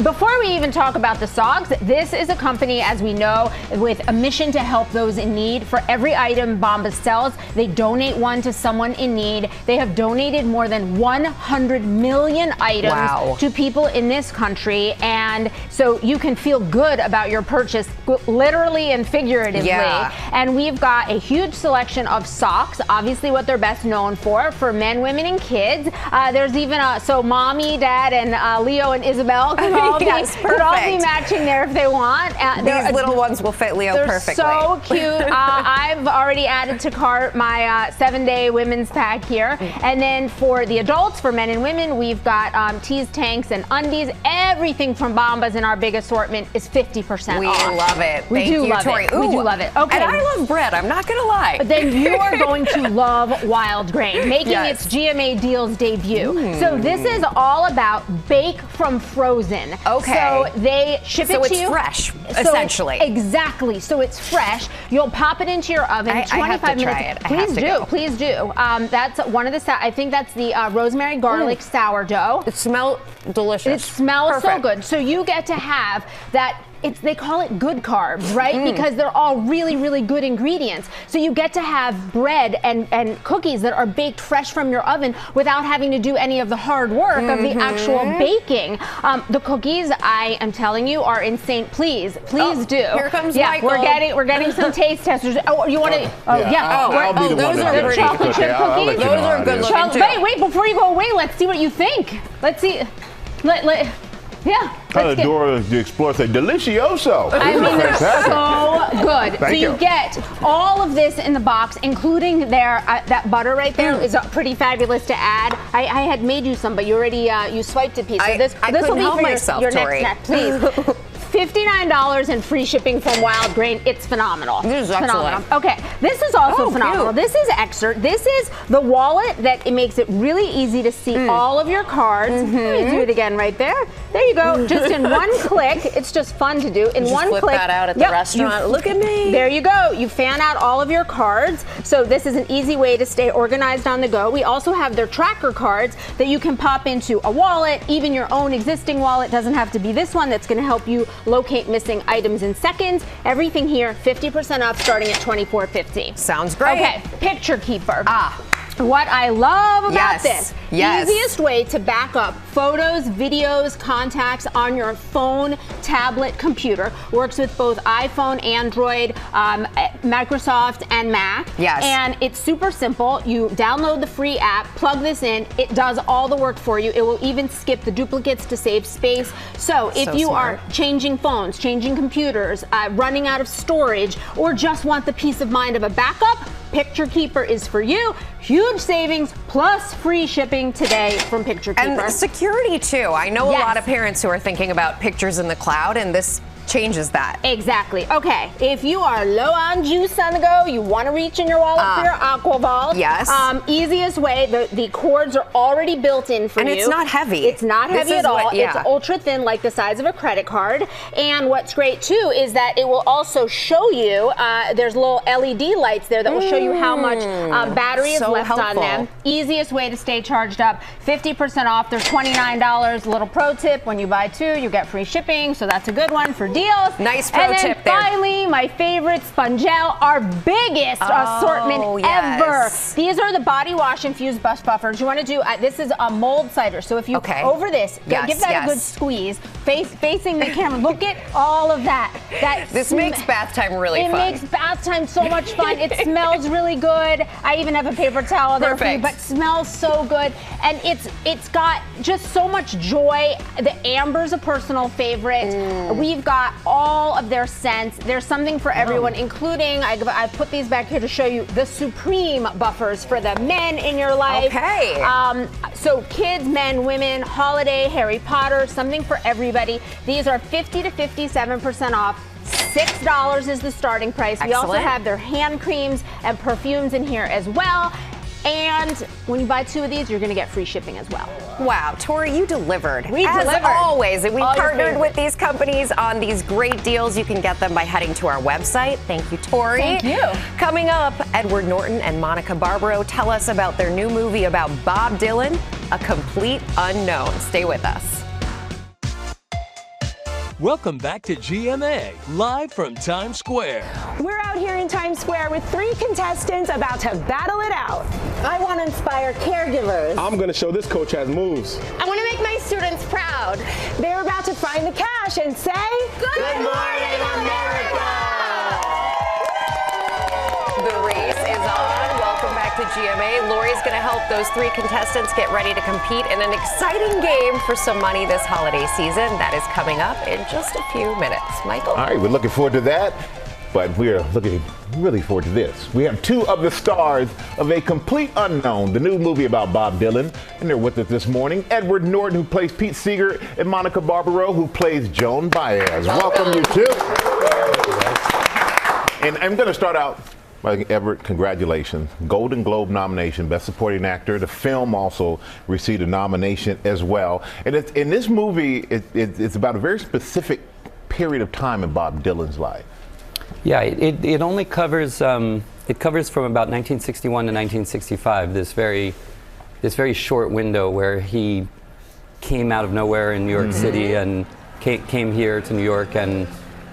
Before we even talk about the socks, this is a company, as we know, with a mission to help those in need. For every item Bombas sells, they donate one to someone in need. They have donated more than 100 million items to people in this country, and so you can feel good about your purchase, literally and figuratively. And we've got a huge selection of socks, obviously what they're best known for men, women, and kids. There's even so mommy, dad, and Leo and Isabel could all, could all be matching there if they want. These little ones will fit Leo perfectly. They're so cute. I've already added to cart my 7-day women's pack here. And then for the adults, for men and women, we've got tees, tanks, and undies. Everything from Bombas in our big assortment is 50% We off. love it. We Thank do you, love Tori. it. We do love it. Okay. And I love bread. I'm not going to lie. Then you are going to love Wild Grain, making its GMA Deals debut. So this is all about bake from frozen. Okay. So they ship it to you. So it's fresh, essentially. Exactly. So it's fresh. You'll pop it into your oven. I have to 25 try minutes. it. I have to go. Please do. That's one of the. I think that's the rosemary garlic sourdough. It smells delicious. It smells so Perfect. good. So you get to have that. They call it good carbs, right? Because they're all really, really good ingredients. So you get to have bread and cookies that are baked fresh from your oven without having to do any of the hard work of the actual baking. The cookies, I am telling you, are insane. Please do. Here comes Michael. We're getting some taste testers. Oh, you want to? I'll be the one those that are does chocolate it. chip I'll let cookies. you know how it is. Wait, before you go away, let's see what you think. Let's see. I adore the Explorer say delicioso. I mean, they're so good. Thank you get all of this in the box, including that butter right there is pretty fabulous to add. I had made you some, but you already you swiped a piece. So this will be for myself, your Tori. next snack, please. $59 and free shipping from Wild Grain. It's phenomenal. This is phenomenal. excellent. Okay, this is also phenomenal. Cute. This is extra. This is the wallet that it makes it really easy to see all of your cards. Let me do it again right there. There you go. Just in one click. It's just fun to do. In one flip click. that out at the restaurant. Look at me. There you go. You fan out all of your cards. So this is an easy way to stay organized on the go. We also have their tracker cards that you can pop into a wallet, even your own existing wallet. Doesn't have to be this one. That's going to help you locate missing items in seconds. Everything here 50% off starting at $24.50. Sounds great. Okay, picture keeper. What I love about this, Yes. easiest way to back up photos, videos, contacts on your phone, tablet, computer. Works with both iPhone, Android, Microsoft, and Mac. Yes. And it's super simple. You download the free app, plug this in. It does all the work for you. It will even skip the duplicates to save space. So if you are changing phones, changing computers, running out of storage, or just want the peace of mind of a backup, Picture Keeper is for you. Huge savings plus free shipping today from Picture Keeper. And security too. I know a lot of parents who are thinking about pictures in the cloud, and this changes that. Exactly. Okay, if you are low on juice on the go, you want to reach in your wallet for your Aqua Vault. Yes. Easiest way, the cords are already built in for you. And it's not heavy. It's not heavy at all. It's ultra thin, like the size of a credit card. And what's great too is that it will also show you, there's little LED lights there that will show you how much battery is left on them. Easiest way to stay charged up. 50% off. They're $29. Little pro tip, when you buy two, you get free shipping. So that's a good one for deals. Nice pro tip there. And finally, my favorite, Spongel, our biggest assortment ever. These are the body wash infused bust buffers. You want to do, this is a mold cider. So if you over this, give that a good squeeze, facing the camera. Look at all of that. This makes bath time really fun. It makes bath time so much fun. It smells really good. I even have a paper towel there for you, but smells so good. And it's got just so much joy. The amber's a personal favorite. We've got all of their scents. There's something for everyone, including, I put these back here to show you the Supreme buffers for the men in your life. Okay. So kids, men, women, holiday, Harry Potter, something for everybody. These are 50 to 57% off. $6 is the starting price. We also have their hand creams and perfumes in here as well. And when you buy two of these, you're going to get free shipping as well. Wow, Tori, you delivered. We As delivered. always, and we All your partnered with favorites. these companies on these great deals. You can get them by heading to our website. Thank you, Tori. Thank you. Coming up, Edward Norton and Monica Barbaro tell us about their new movie about Bob Dylan, A Complete Unknown. Stay with us. Welcome back to GMA, live from Times Square. We're out here in Times Square with 3 contestants about to battle it out. I want to inspire caregivers. I'm going to show this coach has moves. I want to make my students proud. They're about to find the cash and say, Good morning, America! The race is on. Welcome back to GMA. Lori's going to help those 3 contestants get ready to compete in an exciting game for some money this holiday season. That is coming up in just a few minutes. Michael? All right, we're looking forward to that, but we're looking really forward to this. We have 2 of the stars of A Complete Unknown, the new movie about Bob Dylan, and they're with us this morning. Edward Norton, who plays Pete Seeger, and Monica Barbaro, who plays Joan Baez. Welcome, you two. And I'm going to start out by Everett, congratulations. Golden Globe nomination, Best Supporting Actor. The film also received a nomination as well. And in this movie, it's about a very specific period of time in Bob Dylan's life. Yeah, it only covers it covers from about 1961 to 1965. This very short window where he came out of nowhere in New York City and came here to New York and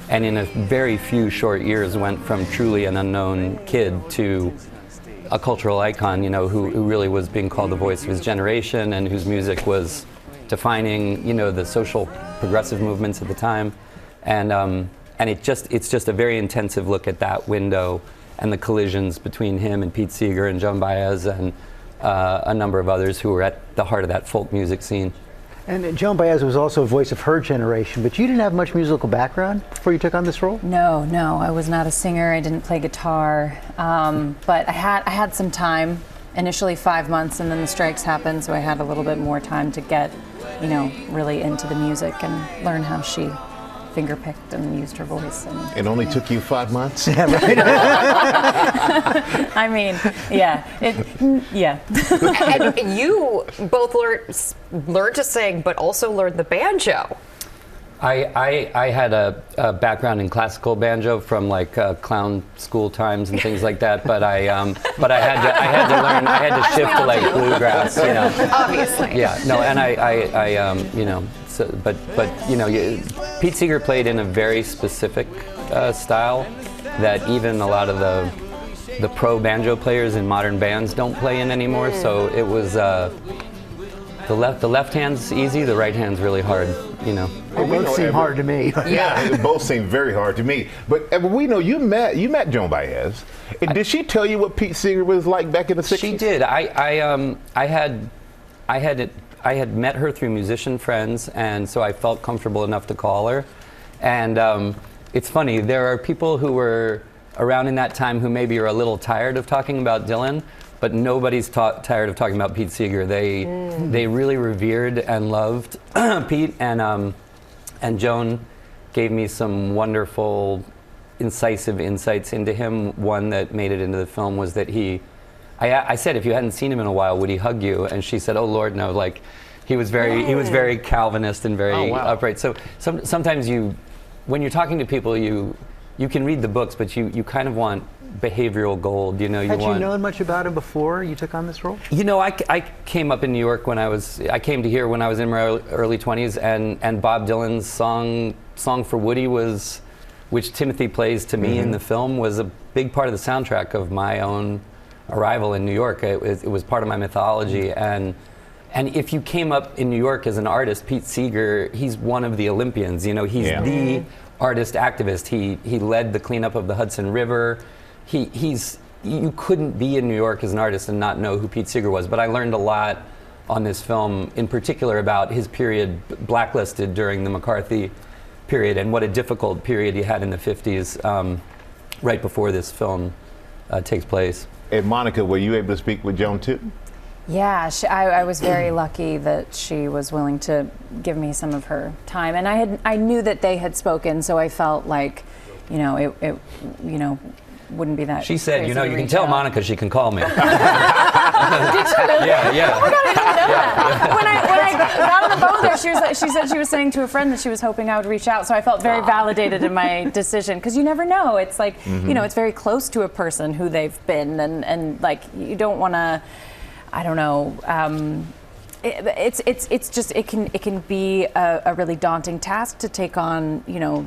in a very few short years went from truly an unknown kid to a cultural icon, who really was being called the voice of his generation and whose music was defining, the social progressive movements at the time. And it's just a very intensive look at that window and the collisions between him and Pete Seeger and Joan Baez and a number of others who were at the heart of that folk music scene. And Joan Baez was also a voice of her generation, but you didn't have much musical background before you took on this role? No, I was not a singer. I didn't play guitar, but I had some time. Initially 5 months, and then the strikes happened, so I had a little bit more time to get, really into the music and learn how she fingerpicked and used her voice. And it only took you 5 months? Yeah, right. I mean, yeah. And you both learned to sing, but also learned the banjo. I had a background in classical banjo from like clown school times and things like that, but I had to learn. I had to shift to like bluegrass, Obviously. Yeah, no, and Pete Seeger played in a very specific style that even a lot of the pro banjo players in modern bands don't play in anymore. So it was the left hand's easy, the right hand's really hard. You know. They both seem hard to me. Yeah, they both seem very hard to me. But we know you met Joan Baez. Did she tell you what Pete Seeger was like back in the 60s? She did. I had met her through musician friends, and so I felt comfortable enough to call her. And it's funny, there are people who were around in that time who maybe are a little tired of talking about Dylan, but nobody's tired of talking about Pete Seeger. They really revered and loved Pete, and Joan gave me some wonderful, incisive insights into him. One that made it into the film was that I said, if you hadn't seen him in a while, would he hug you? And she said, oh Lord, no. Like, he was very Calvinist and very upright. So sometimes when you're talking to people, you can read the books, but you kind of want behavioral gold. You know, Had you known much about him before you took on this role? You know, I came up in New York I came to here when I was in my early 20s, and Bob Dylan's song for Woody which Timothy plays to me in the film, was a big part of the soundtrack of my own arrival in New York. It was part of my mythology, and if you came up in New York as an artist, Pete Seeger, he's one of the Olympians. You know, he's the artist activist. He led the cleanup of the Hudson River. You couldn't be in New York as an artist and not know who Pete Seeger was. But I learned a lot on this film, in particular about his period, blacklisted during the McCarthy period, and what a difficult period he had in the 50s, right before this film takes place. And Monica, were you able to speak with Joan too? Yeah, I was very lucky that she was willing to give me some of her time, and I knew that they had spoken, so I felt like, you know, it wouldn't be that. She said, you know, you can tell Monica she can call me. Did you? Yeah. Oh my God, I didn't know that. When I got on the phone there, she said she was saying to a friend that she was hoping I would reach out, so I felt very validated in my decision, because you never know. It's like, you know, it's very close to a person who they've been, and like, you don't want to, I don't know. It's just, it can be a really daunting task to take on, you know,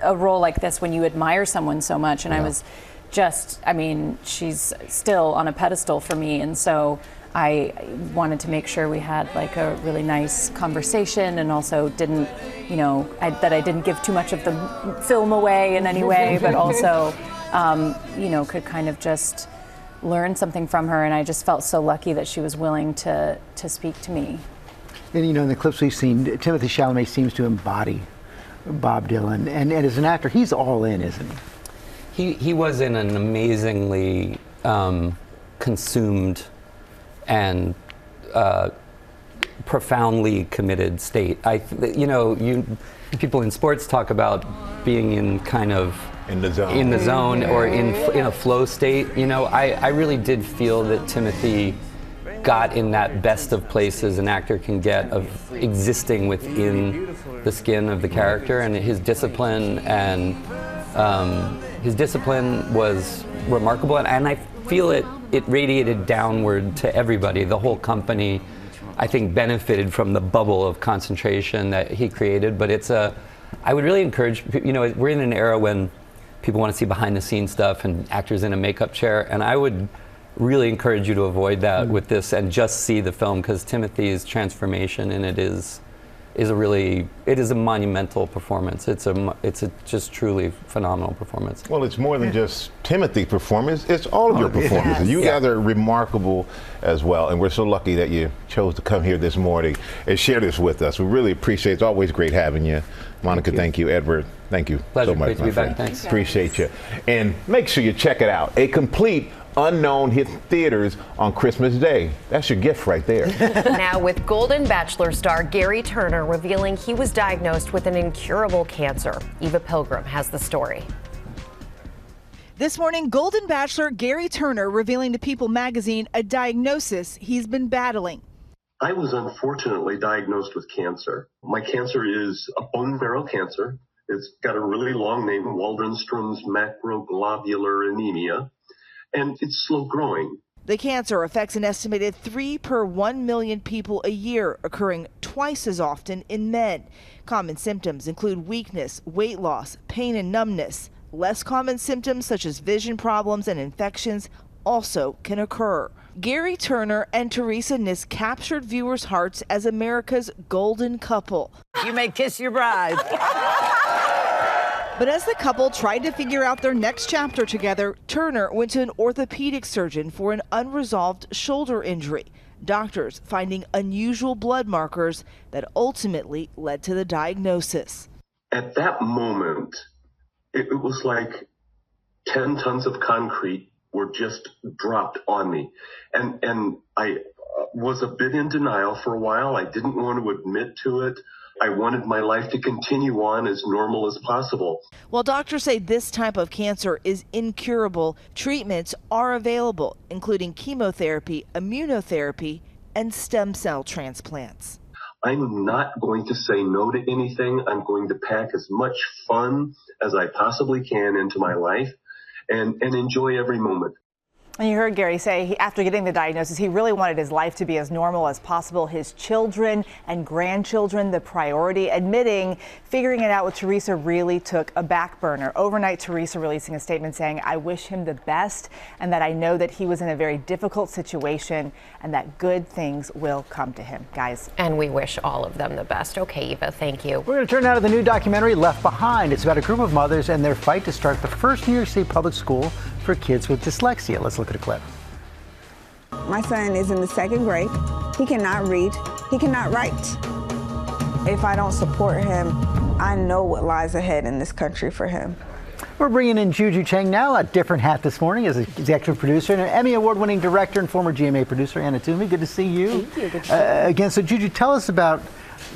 a role like this when you admire someone so much. And I was just, I mean, she's still on a pedestal for me, and so I wanted to make sure we had like a really nice conversation, and also didn't, you know, that I didn't give too much of the film away in any way, but also, you know, could kind of just learn something from her. And I just felt so lucky that she was willing to speak to me. And you know, in the clips we've seen, Timothée Chalamet seems to embody Bob Dylan, and as an actor, he's all in, isn't he? He was in an amazingly consumed and profoundly committed state. People in sports talk about being in kind of in the zone or in a flow state. You know, I really did feel that Timothy got in that best of places an actor can get, of existing within the skin of the character, and his discipline was remarkable, and I feel it radiated downward to everybody. The whole company, I think, benefited from the bubble of concentration that he created. But I would really encourage, you know, we're in an era when people want to see behind the scenes stuff and actors in a makeup chair, and I would really encourage you to avoid that with this and just see the film, because Timothy's transformation in it is a monumental performance. It's a just truly phenomenal performance. Well, it's more than just Timothy's performance, it's all of your performances. You guys are remarkable as well, and we're so lucky that you chose to come here this morning and share this with us. We really appreciate it. It's always great having you. Monica, thank you. Edward, thank you so much, my friend. Thanks. Appreciate you. And make sure you check it out. A complete Unknown hits theaters on Christmas Day. That's your gift right there. Now, with Golden Bachelor star Gary Turner revealing he was diagnosed with an incurable cancer. Eva Pilgrim has the story. This morning, Golden Bachelor Gary Turner revealing to People magazine a diagnosis he's been battling. I was unfortunately diagnosed with cancer. My cancer is a bone marrow cancer. It's got a really long name, Waldenstrom's macroglobular anemia. And it's slow growing. The cancer affects an estimated 3 per 1 million people a year, occurring twice as often in men. Common symptoms include weakness, weight loss, pain and numbness. Less common symptoms such as vision problems and infections also can occur. Gary Turner and Teresa Niss captured viewers' hearts as America's golden couple. You may kiss your bride. But as the couple tried to figure out their next chapter together, Turner went to an orthopedic surgeon for an unresolved shoulder injury. Doctors finding unusual blood markers that ultimately led to the diagnosis. At that moment, it was like 10 tons of concrete were just dropped on me. And I was a bit in denial for a while. I didn't want to admit to it. I wanted my life to continue on as normal as possible. While doctors say this type of cancer is incurable, treatments are available, including chemotherapy, immunotherapy, and stem cell transplants. I'm not going to say no to anything. I'm going to pack as much fun as I possibly can into my life and enjoy every moment. And you heard Gary say after getting the diagnosis, he really wanted his life to be as normal as possible. His children and grandchildren, the priority, admitting figuring it out with Teresa really took a back burner. Overnight, Teresa releasing a statement saying, "I wish him the best and that I know that he was in a very difficult situation and that good things will come to him." Guys. And we wish all of them the best. Okay, Eva, thank you. We're going to turn now to the new documentary Left Behind. It's about a group of mothers and their fight to start the first New York City public school for kids with dyslexia. Let's look at a clip. My son is in the 2nd grade. He cannot read. He cannot write. If I don't support him, I know what lies ahead in this country for him. We're bringing in Juju Chang now, a different hat this morning as executive producer and an Emmy Award-winning director and former GMA producer, Anna Toomey. Good to see you. Thank you. Good to see you. Again, so Juju, tell us about,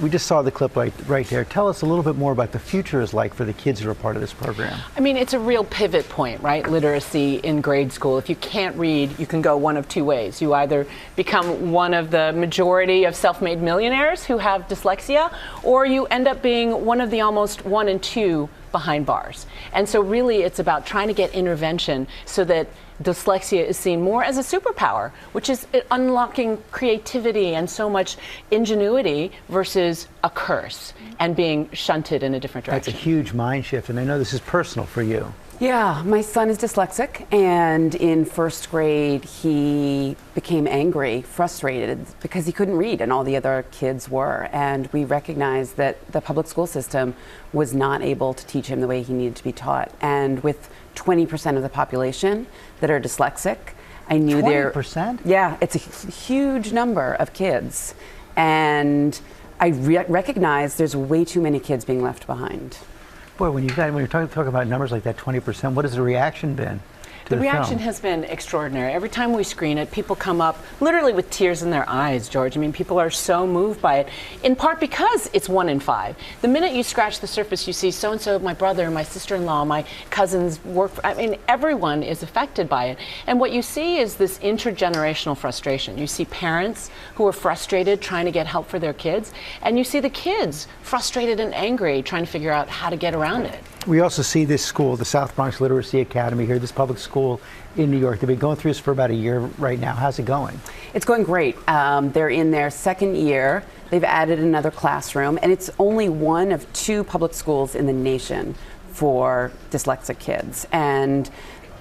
we just saw the clip right there. Tell us a little bit more about the future is like for the kids who are part of this program. I mean, it's a real pivot point, right? Literacy in grade school. If you can't read, you can go one of two ways. You either become one of the majority of self-made millionaires who have dyslexia, or you end up being one of the almost 1 in 2 behind bars. And so really it's about trying to get intervention so that dyslexia is seen more as a superpower, which is unlocking creativity and so much ingenuity versus a curse and being shunted in a different direction. That's a huge mind shift, and I know this is personal for you. Yeah, my son is dyslexic, and in 1st grade he became angry, frustrated, because he couldn't read and all the other kids were. And we recognized that the public school system was not able to teach him the way he needed to be taught. And with 20% of the population that are dyslexic, I knew 20%? Yeah, it's a huge number of kids. And I recognized there's way too many kids being left behind. Boy, when you're talking about numbers like that, 20%, what has the reaction been? The reaction has been extraordinary. Every time we screen it, people come up literally with tears in their eyes, George. I mean, people are so moved by it, in part because it's 1 in 5. The minute you scratch the surface, you see so-and-so, my brother, my sister-in-law, my cousins work for, I mean, everyone is affected by it. And what you see is this intergenerational frustration. You see parents who are frustrated trying to get help for their kids, and you see the kids frustrated and angry trying to figure out how to get around it. We also see this school, the South Bronx Literacy Academy here, this public school in New York. They've been going through this for about a year right now. How's it going? It's going great. They're in their 2nd year. They've added another classroom, and it's only one of 2 public schools in the nation for dyslexic kids. And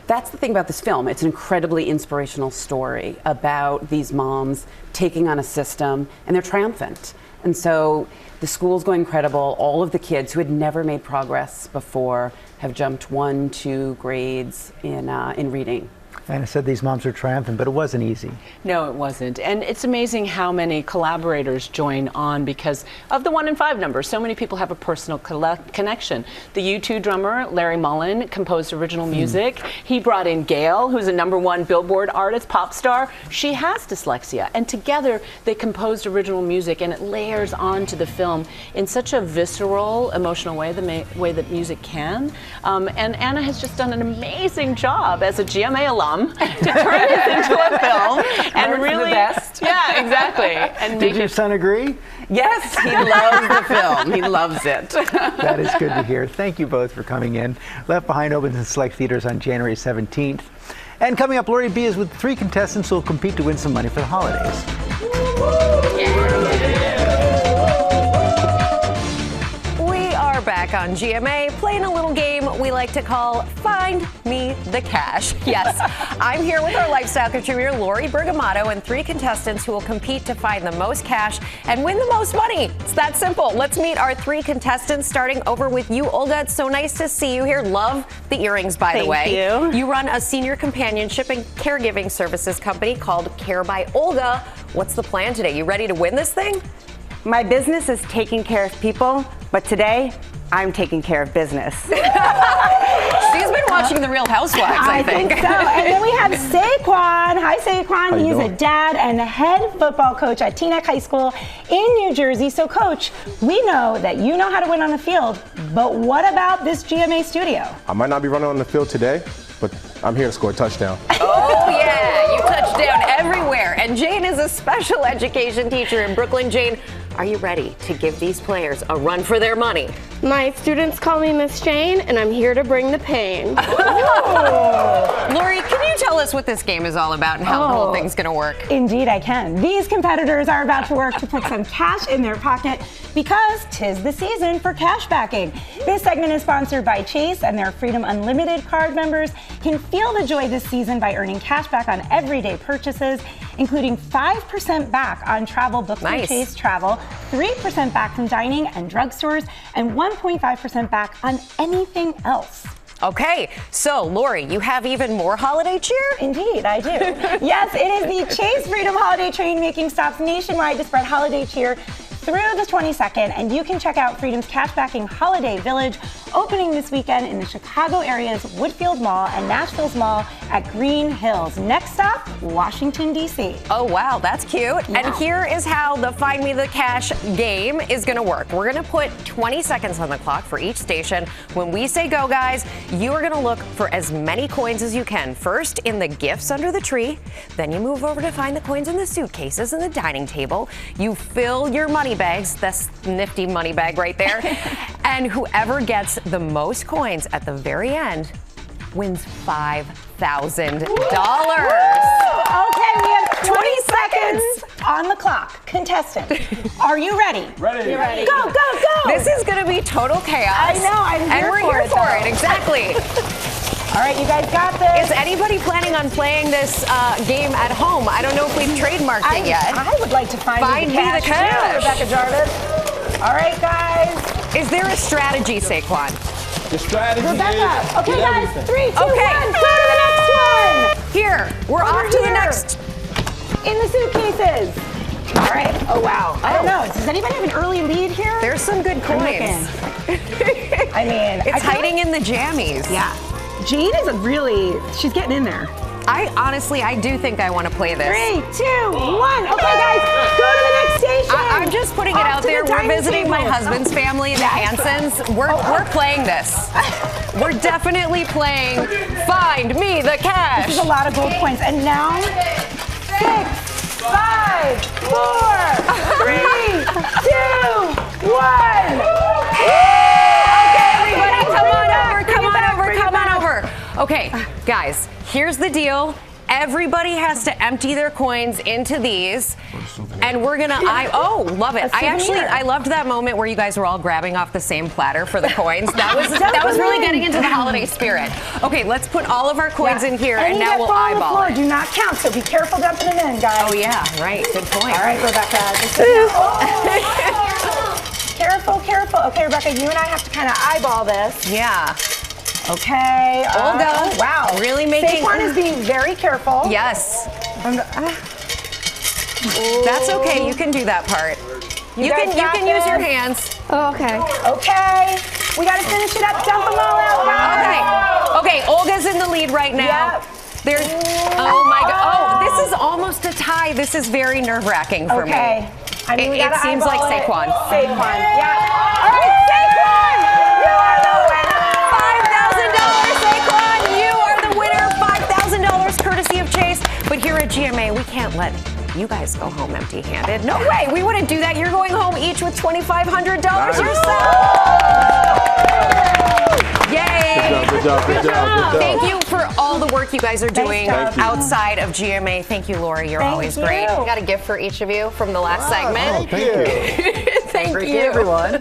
that's the thing about this film. It's an incredibly inspirational story about these moms taking on a system, and they're triumphant. And so the school's going incredible. All of the kids who had never made progress before have jumped 1, 2 grades in reading. And I said these moms are triumphant, but it wasn't easy. No, it wasn't. And it's amazing how many collaborators join on because of the 1 in 5 number. So many people have a personal connection. The U2 drummer, Larry Mullen, composed original music. He brought in Gail, who's a #1 Billboard artist, pop star. She has dyslexia. And together they composed original music, and it layers onto the film in such a visceral, emotional way, the way that music can. And Anna has just done an amazing job as a GMA alum to turn this into a film and really the best. Yeah, exactly. And Did your son agree? Yes, he loves the film. He loves it. That is good to hear. Thank you both for coming in. Left Behind opens in select theaters on January 17th. And coming up, Lori B is with 3 contestants who will compete to win some money for the holidays. Back on on GMA, playing a little game we like to call Find Me the Cash. Yes, I'm here with our lifestyle contributor, Lori Bergamato, and 3 contestants who will compete to find the most cash and win the most money. It's that simple. Let's meet our 3 contestants, starting over with you, Olga. It's so nice to see you here. Love the earrings, by the way. Thank you. You run a senior companionship and caregiving services company called Care by Olga. What's the plan today? You ready to win this thing? My business is taking care of people, but today I'm taking care of business. She's been watching The Real Housewives, I think. so. And then we have Saquon. Hi, Saquon. He's a dad and the head football coach at Teaneck High School in New Jersey. So, Coach, we know that you know how to win on the field, but what about this GMA studio? I might not be running on the field today, but I'm here to score a touchdown. Oh, yeah. You touchdown everywhere. And Jane is a special education teacher in Brooklyn. Jane, are you ready to give these players a run for their money? My students call me Miss Jane, and I'm here to bring the pain. Lori, can you tell us what this game is all about and how the whole thing's going to work? Indeed, I can. These competitors are about to work to put some cash in their pocket because 'tis the season for cash backing. This segment is sponsored by Chase, and their Freedom Unlimited card members can feel the joy this season by earning cash back on everyday purchases, including 5% back on travel booked through Chase Travel, 3% back from dining and drugstores, and 1.5% back on anything else. Okay, so Lori, you have even more holiday cheer? Indeed, I do. Yes, it is the Chase Freedom Holiday Train making stops nationwide to spread holiday cheer through the 22nd, and you can check out Freedom's cash-backing Holiday Village, opening this weekend in the Chicago area's Woodfield Mall and Nashville's Mall at Green Hills. Next stop, Washington, D.C. Oh, wow, that's cute. Yeah. And here is how the Find Me the Cash game is going to work. We're going to put 20 seconds on the clock for each station. When we say go, guys, you are going to look for as many coins as you can. First, in the gifts under the tree. Then you move over to find the coins in the suitcases and the dining table. You fill your money bags, that's nifty money bag right there. And whoever gets the most coins at the very end wins $5,000. Okay, we have 20 seconds on the clock. Contestant, are you ready? Ready. You're ready. Go, go, go! This is going to be total chaos. I know, I'm here and we're for here it, for though. it, exactly. All right, you guys got this. Is anybody planning on playing this game at home? I don't know if we've trademarked it yet. I would like to find Me the cash. Cash. Too, Rebecca Jarvis. All right, guys. Is there a strategy, Saquon? The strategy Rebecca. is Okay, guys. 3, 2, 1. Okay. Go to the next one. Here, we're off to the here. next. In the suitcases. All right. Oh, wow. I don't know. Does anybody have an early lead here? There's some good coins. I mean, It's hiding in the jammies. Yeah. Jane is she's getting in there. I do think I want to play this. 3, 2, 1. Okay, guys, go to the next station. I'm just putting it out there. We're visiting my husband's family, the Hansons. We're playing this. We're definitely playing Find Me the Cash. This is a lot of gold coins. And now, 6, 5, 4, 3, 2, 1. Okay, guys, here's the deal. Everybody has to empty their coins into these, and we're gonna. Love it. I loved that moment where you guys were all grabbing off the same platter for the coins. That was really getting into the holiday spirit. Okay, let's put all of our coins in here, and now we'll eyeball it. Do not count, so be careful dumping them in, guys. Oh yeah, right. Good point. All right, Rebecca. Careful, careful. Okay, Rebecca, you and I have to kind of eyeball this. Yeah. Okay. Olga. Oh, wow. Really making. Saquon is being very careful. Yes. That's okay. You can do that part. You can use your hands. Oh, okay. Okay. We got to finish it up. Dump them all out, guys. Okay. Olga's in the lead right now. Yep. There's. Oh my God. Oh, this is almost a tie. This is very nerve-wracking for me. Okay. I mean, it seems like Saquon. Saquon. Yeah. All right, Saquon. You are the winner. $5,000, Saquon. You are the winner. $5,000 courtesy of Chase. But here at GMA, we can't let you guys go home empty-handed. No way. We wouldn't do that. You're going home each with $2,500 yourself. Yay. Good job. Thank you for all the work you guys are doing outside of GMA. Thank you, Lori. You're always great. We got a gift for each of you from the last segment. Thank you. Thank you. Everyone.